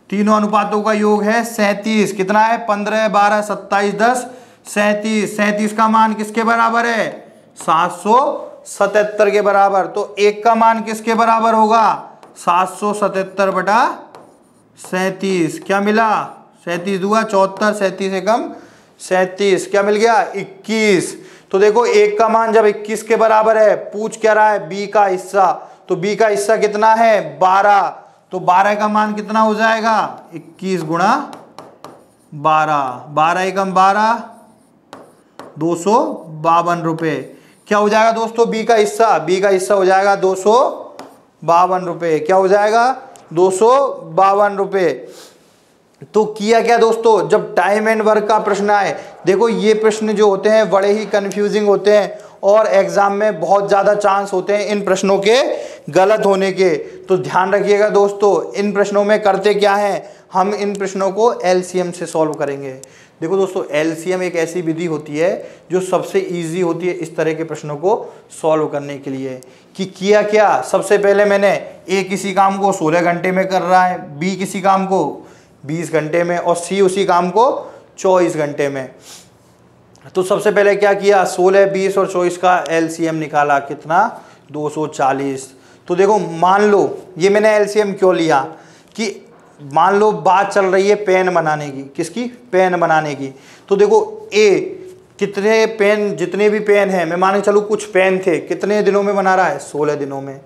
तीनों अनुपातों का योग है 37। कितना है, 15, 12, 27, 10, 37। 37 का मान किसके बराबर है, 777 के बराबर। तो एक का मान किसके बराबर होगा, 777/37। क्या मिला, 37 दुआ 74, 37 एकम 37, क्या मिल गया 21। तो देखो एक का मान जब 21 के बराबर है, पूछ क्या रहा है, बी का हिस्सा। तो बी का हिस्सा कितना है 12, तो 12 का मान कितना हो जाएगा, 21 गुणा 12, 12 एकम 12, 252 रुपये। क्या हो जाएगा दोस्तों बी का हिस्सा, बी का हिस्सा हो जाएगा 252 रुपये। क्या हो जाएगा 252 रुपये। तो किया क्या दोस्तों, जब टाइम एंड वर्क का प्रश्न आए, देखो ये प्रश्न जो होते हैं बड़े ही कंफ्यूजिंग होते हैं और एग्जाम में बहुत ज़्यादा चांस होते हैं इन प्रश्नों के गलत होने के। तो ध्यान रखिएगा दोस्तों, इन प्रश्नों में करते क्या है, हम इन प्रश्नों को एलसीएम से सॉल्व करेंगे। देखो दोस्तों एलसीएम एक ऐसी विधि होती है जो सबसे इजी होती है इस तरह के प्रश्नों को सॉल्व करने के लिए। कि किया क्या, सबसे पहले मैंने ए किसी काम को 16 घंटे में कर रहा है, बी किसी काम को 20 घंटे में और सी उसी काम को 24 घंटे में। तो सबसे पहले क्या किया, 16, 20 और 24 का एलसीएम निकाला, कितना 240। तो देखो मान लो ये मैंने एलसीएम क्यों लिया, कि मान लो बात चल रही है पेन बनाने की, किसकी, पेन बनाने की। तो देखो ए कितने पेन, जितने भी पेन हैं, मैं मान के चलूँ कुछ पेन थे, कितने दिनों में बना रहा है 16 दिनों में।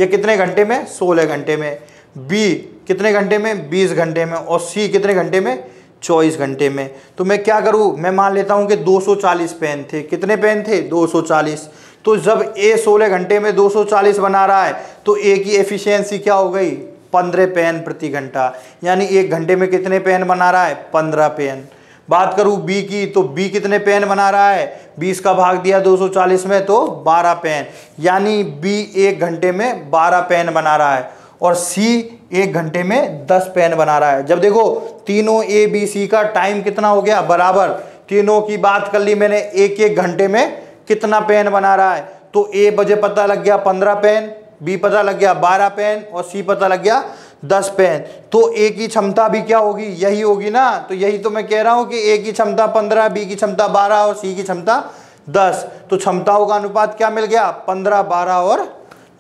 ये कितने घंटे में, 16 घंटे में। बी कितने घंटे में, 20 घंटे में। और सी कितने घंटे में, 24 घंटे में। तो मैं क्या करूँ, मैं मान लेता हूँ कि 240 पेन थे। कितने पेन थे, 240। तो जब ए 16 घंटे में 240 बना रहा है तो ए की एफिशिएंसी क्या हो गई, 15 पेन प्रति घंटा। यानी एक घंटे में कितने पेन बना रहा है, 15 पेन। बात करूँ बी की, तो बी कितने पेन बना रहा है, 20 का भाग दिया 240 में तो 12 पेन। यानी बी एक घंटे में 12 पेन बना रहा है और सी एक घंटे में 10 पेन बना रहा है। जब देखो तीनों ए बी सी का टाइम कितना हो गया बराबर, तीनों की बात कर ली मैंने, एक एक घंटे में कितना पेन बना रहा है। तो ए बजे पता लग गया 15 पेन, बी पता लग गया 12 पेन और सी पता लग गया 10 पेन। तो ए की क्षमता भी क्या होगी, यही होगी ना। तो यही तो मैं कह रहा हूं कि ए की क्षमता 15, बी की क्षमता 12 और सी की क्षमता 10। तो क्षमताओं का अनुपात क्या मिल गया, 15, 12 और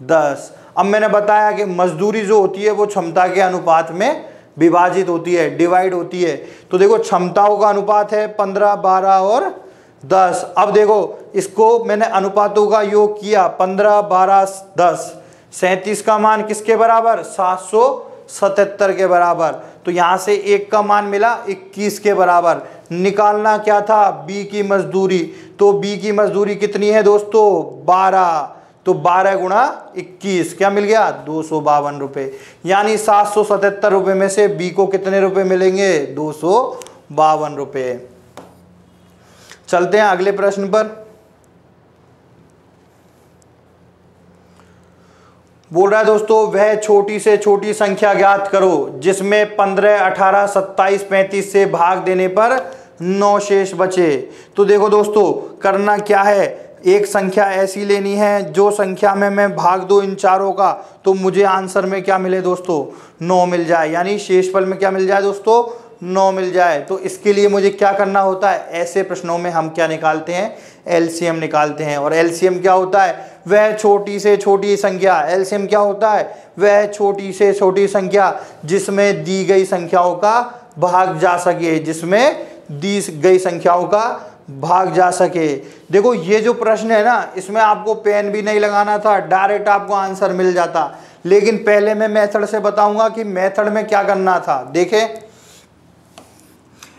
10। अब मैंने बताया कि मजदूरी जो होती है वो क्षमता के अनुपात में विभाजित होती है, डिवाइड होती है। तो देखो क्षमताओं का अनुपात है 15, 12 और 10। अब देखो इसको मैंने अनुपातों का योग किया, 15, 12, 10। 37 का मान किसके बराबर, 777 के बराबर। तो यहां से एक का मान मिला 21 के बराबर। निकालना क्या था, बी की मजदूरी। तो बी की मजदूरी कितनी है दोस्तों, 12। तो 12 गुणा 21 क्या मिल गया, 252 रुपये। यानी 777 रुपये में से बी को कितने रुपए मिलेंगे, 252 रुपये। चलते हैं अगले प्रश्न पर। बोल रहा है दोस्तों वह छोटी से छोटी संख्या ज्ञात करो जिसमें 15, 18, 27, 35 से भाग देने पर 9 शेष बचे। तो देखो दोस्तों करना क्या है, एक संख्या ऐसी लेनी है जो संख्या में मैं भाग दूं इन चारों का तो मुझे आंसर में क्या मिले दोस्तों, 9 मिल जाए, यानी शेषफल में क्या मिल जाए दोस्तों, 9 मिल जाए। तो इसके लिए मुझे क्या करना होता है, ऐसे प्रश्नों में हम क्या निकालते हैं, एलसीएम निकालते हैं। और एलसीएम क्या होता है, वह छोटी से छोटी संख्या। एलसीएम क्या होता है, वह छोटी से छोटी संख्या जिसमें दी गई संख्याओं का भाग जा सके, जिसमें दी गई संख्याओं का भाग जा सके। देखो ये जो प्रश्न है ना, इसमें आपको पेन भी नहीं लगाना था, डायरेक्ट आपको आंसर मिल जाता। लेकिन पहले मैं मेथड से बताऊंगा कि मेथड में क्या करना था। देखें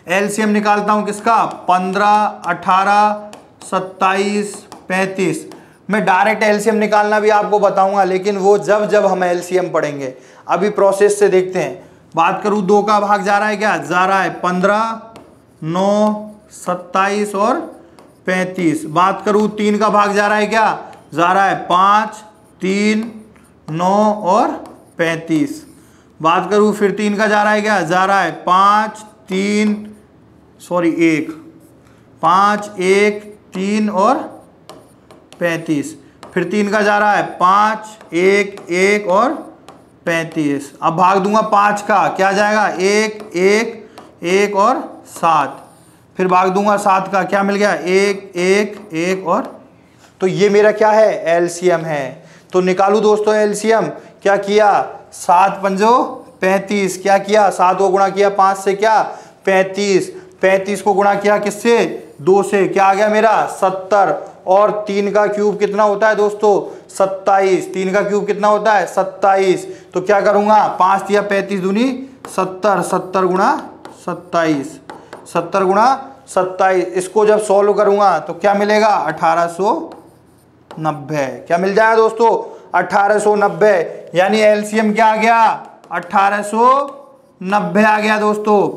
एलसीएम निकालता हूं किसका, 15, 18, 27, 35। मैं डायरेक्ट एलसीएम निकालना भी आपको बताऊंगा, लेकिन वो जब हम एलसीएम पढ़ेंगे। अभी प्रोसेस से देखते हैं। बात करूं 2 का भाग जा रहा है क्या, जा रहा है 15, 9, 27 और 35। बात करूं 3 का भाग जा रहा है क्या, जा रहा है 5, 3, 9 और 35। बात करूं फिर 3 का जा रहा है क्या, जा रहा है 5, 1, 3 और 35। फिर 3 का जा रहा है 5, 1 और 35। अब भाग दूंगा 5 का, क्या जाएगा 1 और 7। फिर भाग दूंगा 7 का, क्या मिल गया 1 और। तो ये मेरा क्या है, एलसीएम है। तो निकालू दोस्तों एलसीएम। क्या किया, 7 पंजो 35, क्या किया 7 को गुणा किया 5 से, क्या 35 को गुणा किया किससे, 2 से, क्या आ गया मेरा 70। और 3 का क्यूब कितना होता है दोस्तों, 27। 3 का क्यूब कितना होता है 27। तो क्या करूंगा 5 या 35 दूनी 70, 70 गुणा 27, 70 गुणा 27। इसको जब सॉल्व करूंगा तो क्या मिलेगा 1890। क्या मिल जाएगा दोस्तों 1890। यानी एलसीएम क्या आ गया 1890 आ गया दोस्तों।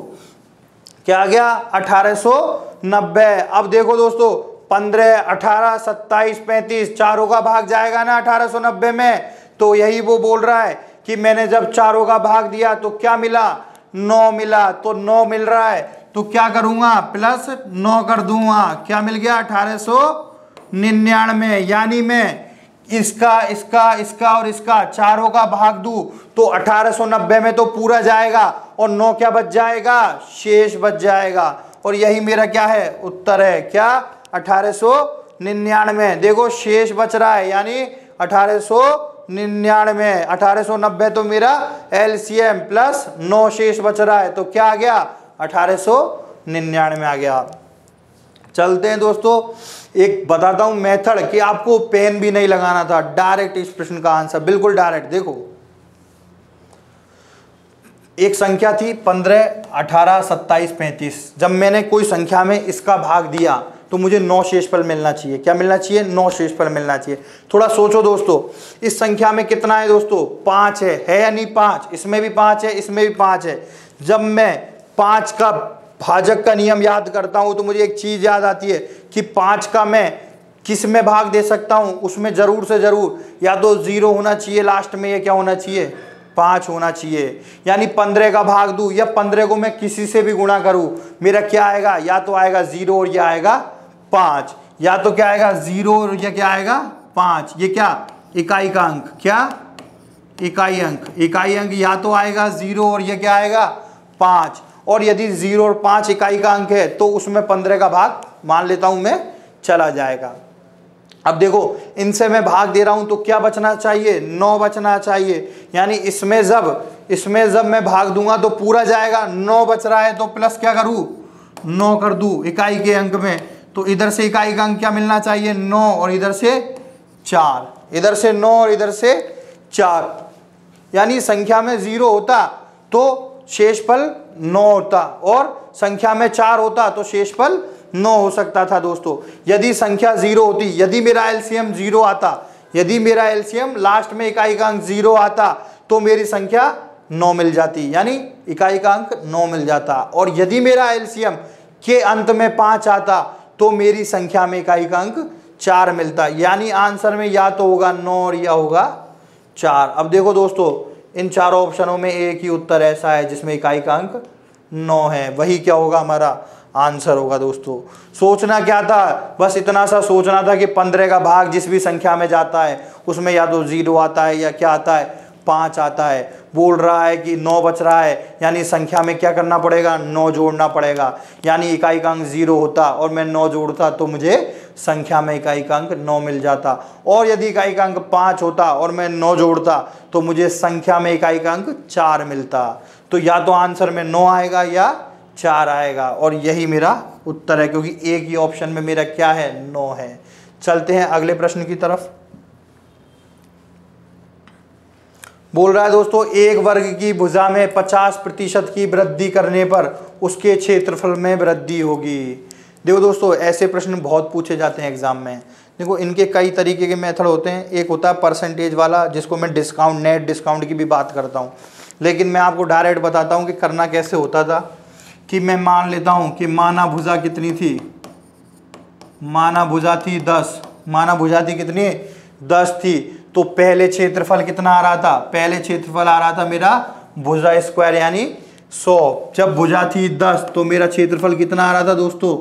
क्या आ गया 1890। अब देखो दोस्तों 15, 18, 27, 35 चारों का भाग जाएगा ना 1890 में। तो यही वो बोल रहा है कि मैंने जब चारों का भाग दिया तो क्या मिला, 9 मिला। तो 9 मिल रहा है तो क्या करूंगा, प्लस 9 कर दूंगा। क्या मिल गया 1899। यानी मैं इसका और इसका चारों का भाग दूं तो 1890 में तो पूरा जाएगा और 9 क्या बच जाएगा, शेष बच जाएगा। और यही मेरा क्या है, उत्तर है। क्या 1899। देखो शेष बच रहा है, यानी 1899। 1890 तो मेरा एलसीएम प्लस 9 शेष बच रहा है, तो क्या आ गया 1899 आ गया। चलते हैं दोस्तों, एक बताता हूं मेथड कि आपको पेन भी नहीं लगाना था, डायरेक्ट इस प्रश्न का आंसर बिल्कुल डायरेक्ट। देखो एक संख्या थी 15, 18, 27, 35। जब मैंने कोई संख्या में इसका भाग दिया तो मुझे 9 शेषफल मिलना चाहिए। क्या मिलना चाहिए, 9 शेषफल मिलना चाहिए। थोड़ा सोचो दोस्तों, इस संख्या में कितना है दोस्तों, 5 है या नहीं 5, इसमें भी 5 है, इसमें भी 5 है। जब मैं 5 का भाजक का नियम याद करता हूं तो मुझे एक चीज याद आती है कि 5 का मैं किस में भाग दे सकता हूं, उसमें जरूर से जरूर या तो 0 होना चाहिए लास्ट में, या क्या होना चाहिए 5 होना चाहिए। यानी 15 का भाग दूं या 15 को मैं किसी से भी गुणा करूं, मेरा क्या आएगा, या तो आएगा 0 और यह आएगा 5, या तो क्या आएगा 0 और यह क्या आएगा 5। ये क्या इकाई का अंक, क्या इकाई अंक या तो आएगा 0 और यह क्या आएगा 5। और यदि 0 और 5 इकाई का अंक है तो उसमें 15 का भाग मान लेता हूं मैं चला जाएगा। अब देखो इनसे मैं भाग दे रहा हूं तो क्या बचना चाहिए, 9 बचना चाहिए। यानी इसमें जब मैं भाग दूंगा तो पूरा जाएगा, 9 बच रहा है तो प्लस क्या करूं, 9 कर दूं इकाई के अंक में। तो इधर से इकाई का अंक क्या मिलना चाहिए, 9, और इधर से 4, इधर से 9 और इधर से 4। यानी संख्या में 0 होता तो शेषफल 9 होता, और संख्या में 4 होता तो शेषफल 9 हो सकता था दोस्तों। यदि संख्या 0 होती, यदि मेरा एलसीएम 0 आता, यदि मेरा एलसीएम लास्ट में इकाई का अंक 0 आता तो मेरी संख्या 9 मिल जाती, यानी इकाई का अंक 9 मिल जाता। और यदि मेरा एलसीएम के अंत में 5 आता तो मेरी संख्या में इकाई का अंक 4 मिलता। यानी आंसर में या तो होगा 9 और या होगा 4। अब देखो दोस्तों, इन चारों ऑप्शनों में एक ही उत्तर ऐसा है जिसमें इकाई का अंक 9 है, वही क्या होगा, हमारा आंसर होगा दोस्तों। सोचना क्या था, बस इतना सा सोचना था कि 15 का भाग जिस भी संख्या में जाता है उसमें या तो 0 आता है या क्या आता है, 5 आता है। बोल रहा है कि 9 बच रहा है, यानी संख्या में क्या करना पड़ेगा, 9 जोड़ना पड़ेगा। यानी इकाई का अंक 0 होता और मैं 9 जोड़ता तो मुझे संख्या में इकाई का अंक 9 मिल जाता। और यदि इकाई का अंक 5 होता और मैं 9 जोड़ता तो मुझे संख्या में इकाई का अंक 4 मिलता। तो या तो आंसर में 9 आएगा या 4 आएगा, और यही मेरा उत्तर है, क्योंकि एक ही ऑप्शन में मेरा क्या है, 9 है। चलते हैं अगले प्रश्न की तरफ। बोल रहा है दोस्तों, एक वर्ग की भुजा में 50% की वृद्धि करने पर उसके क्षेत्रफल में वृद्धि होगी। देखो दोस्तों, ऐसे प्रश्न बहुत पूछे जाते हैं एग्जाम में। देखो, इनके कई तरीके के मेथड होते हैं। एक होता है परसेंटेज वाला, जिसको मैं डिस्काउंट, नेट डिस्काउंट की भी बात करता हूँ, लेकिन मैं आपको डायरेक्ट बताता हूँ कि करना कैसे होता था। कि मैं मान लेता हूँ कि माना भुजा कितनी थी, माना भुजा थी 10, माना भुजा थी कितनी, 10 थी। तो पहले क्षेत्रफल कितना आ रहा था, पहले क्षेत्रफल आ रहा था मेरा भुजा स्क्वायर यानी 100। जब भुजा थी 10 तो मेरा क्षेत्रफल कितना आ रहा था दोस्तों,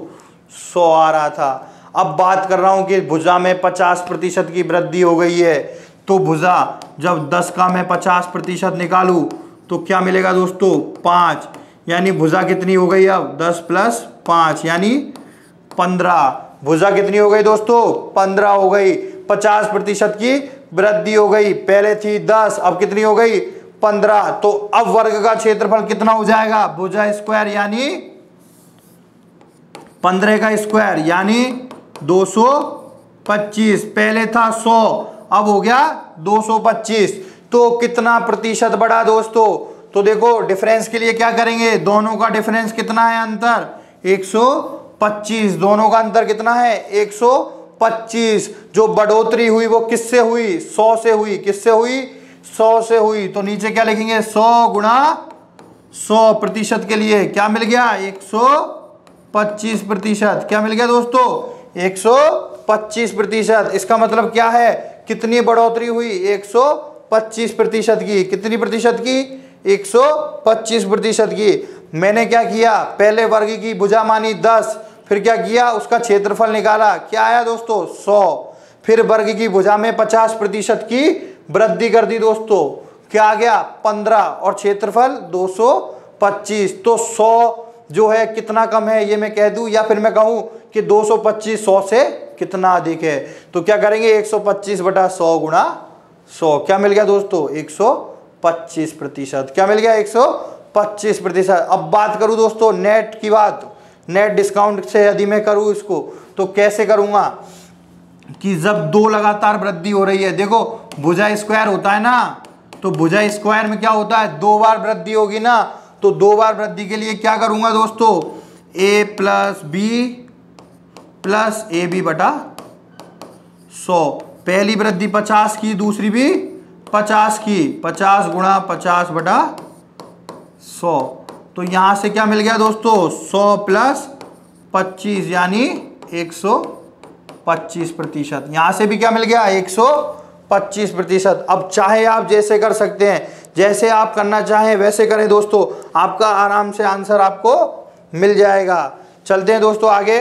100 आ रहा था। अब बात कर रहा हूं कि भुजा में 50% की वृद्धि हो गई है, तो भुजा जब 10 का मैं 50% निकालूं तो क्या मिलेगा दोस्तों, 5। यानी भुजा कितनी हो गई अब, 10 + 5 यानी 15। भुजा कितनी हो गई दोस्तों, 15 हो गई। 50% की वृद्धि हो गई, पहले थी 10 अब कितनी हो गई, 15। तो अब वर्ग का क्षेत्रफल कितना हो जाएगा, भुजा स्क्वायर यानी 15 का स्क्वायर यानी 225। पहले था 100, अब हो गया 225। तो कितना प्रतिशत बढ़ा दोस्तों, तो देखो डिफरेंस के लिए क्या करेंगे, दोनों का डिफरेंस कितना है, अंतर 125। दोनों का अंतर कितना है, 125। जो बढ़ोतरी हुई वो किससे हुई, 100 से हुई। किससे हुई, 100 से हुई। तो नीचे क्या लिखेंगे, 100 गुणा 100 प्रतिशत के लिए क्या मिल गया, 125%। क्या मिल गया दोस्तों, 125%। इसका मतलब क्या है, कितनी बढ़ोतरी हुई, 125% की। कितनी प्रतिशत की, 125% की। मैंने क्या किया, पहले वर्ग की भुजा मानी 10, फिर क्या किया, उसका क्षेत्रफल निकाला, क्या आया दोस्तों, 100। फिर वर्ग की भुजा में 50% की वृद्धि कर दी दोस्तों, क्या आ गया, 15, और क्षेत्रफल 225। तो 100 जो है कितना कम है ये मैं कह दूं, या फिर मैं कहूं कि 225 100 से कितना अधिक है। तो क्या करेंगे, 125/100 गुणा 100। क्या मिल गया दोस्तों, 125%। क्या मिल गया, 125%। अब बात करूं दोस्तों नेट की बात, नेट डिस्काउंट से यदि मैं करूं इसको तो कैसे करूंगा, कि जब 2 लगातार वृद्धि हो रही है, देखो भुजा स्क्वायर होता है ना, तो भुजा स्क्वायर में क्या होता है, 2 बार वृद्धि होगी ना। तो 2 बार वृद्धि के लिए क्या करूंगा दोस्तों, a + b + ab/100। पहली वृद्धि 50 की, दूसरी भी 50 की, 50 गुणा 50/100। तो यहां से क्या मिल गया दोस्तों, 100 + 25 यानी 125%। यहां से भी क्या मिल गया, 125%। अब चाहे आप जैसे कर सकते हैं, जैसे आप करना चाहें वैसे करें दोस्तों, आपका आराम से आंसर आपको मिल जाएगा। चलते हैं दोस्तों आगे।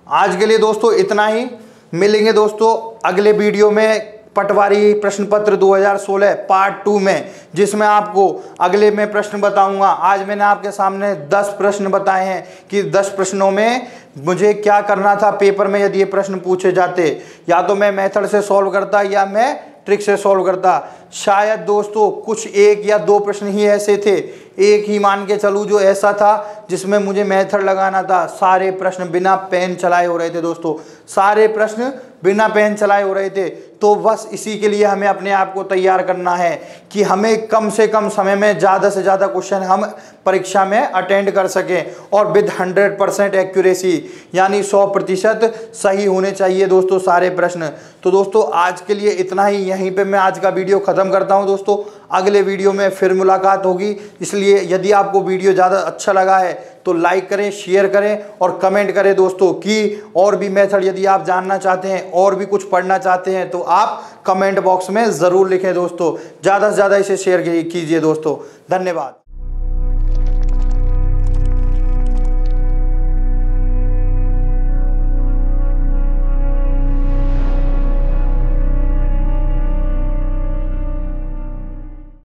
आज के लिए दोस्तों इतना ही। मिलेंगे दोस्तों अगले वीडियो में पटवारी प्रश्न पत्र 2016 पार्ट 2 में, जिसमें आपको अगले में प्रश्न बताऊंगा। आज मैंने आपके सामने 10 प्रश्न बताए हैं कि 10 प्रश्नों में मुझे क्या करना था पेपर में यदि ये प्रश्न पूछे जाते। या तो मैं मेथड से सॉल्व करता या मैं ट्रिक से सॉल्व करता। शायद दोस्तों कुछ 1 या 2 प्रश्न ही ऐसे थे, एक ही मान के चलूँ जो ऐसा था जिसमें मुझे मेथड लगाना था। सारे प्रश्न बिना पेन चलाए हो रहे थे दोस्तों, सारे प्रश्न बिना पेन चलाए हो रहे थे। तो बस इसी के लिए हमें अपने आप को तैयार करना है कि हमें कम से कम समय में ज़्यादा से ज़्यादा क्वेश्चन हम परीक्षा में अटेंड कर सकें, और विद 100% एक्यूरेसी यानी 100% सही होने चाहिए दोस्तों सारे प्रश्न। तो दोस्तों आज के लिए इतना ही, यहीं पे मैं आज का वीडियो ख़त्म करता हूं दोस्तों। अगले वीडियो में फिर मुलाकात होगी। इसलिए यदि आपको वीडियो ज़्यादा अच्छा लगा है तो लाइक करें, शेयर करें और कमेंट करें दोस्तों कि और भी मेथड यदि आप जानना चाहते हैं और भी कुछ पढ़ना चाहते हैं तो आप कमेंट बॉक्स में ज़रूर लिखें दोस्तों। ज़्यादा से ज़्यादा इसे शेयर कीजिए दोस्तों। धन्यवाद।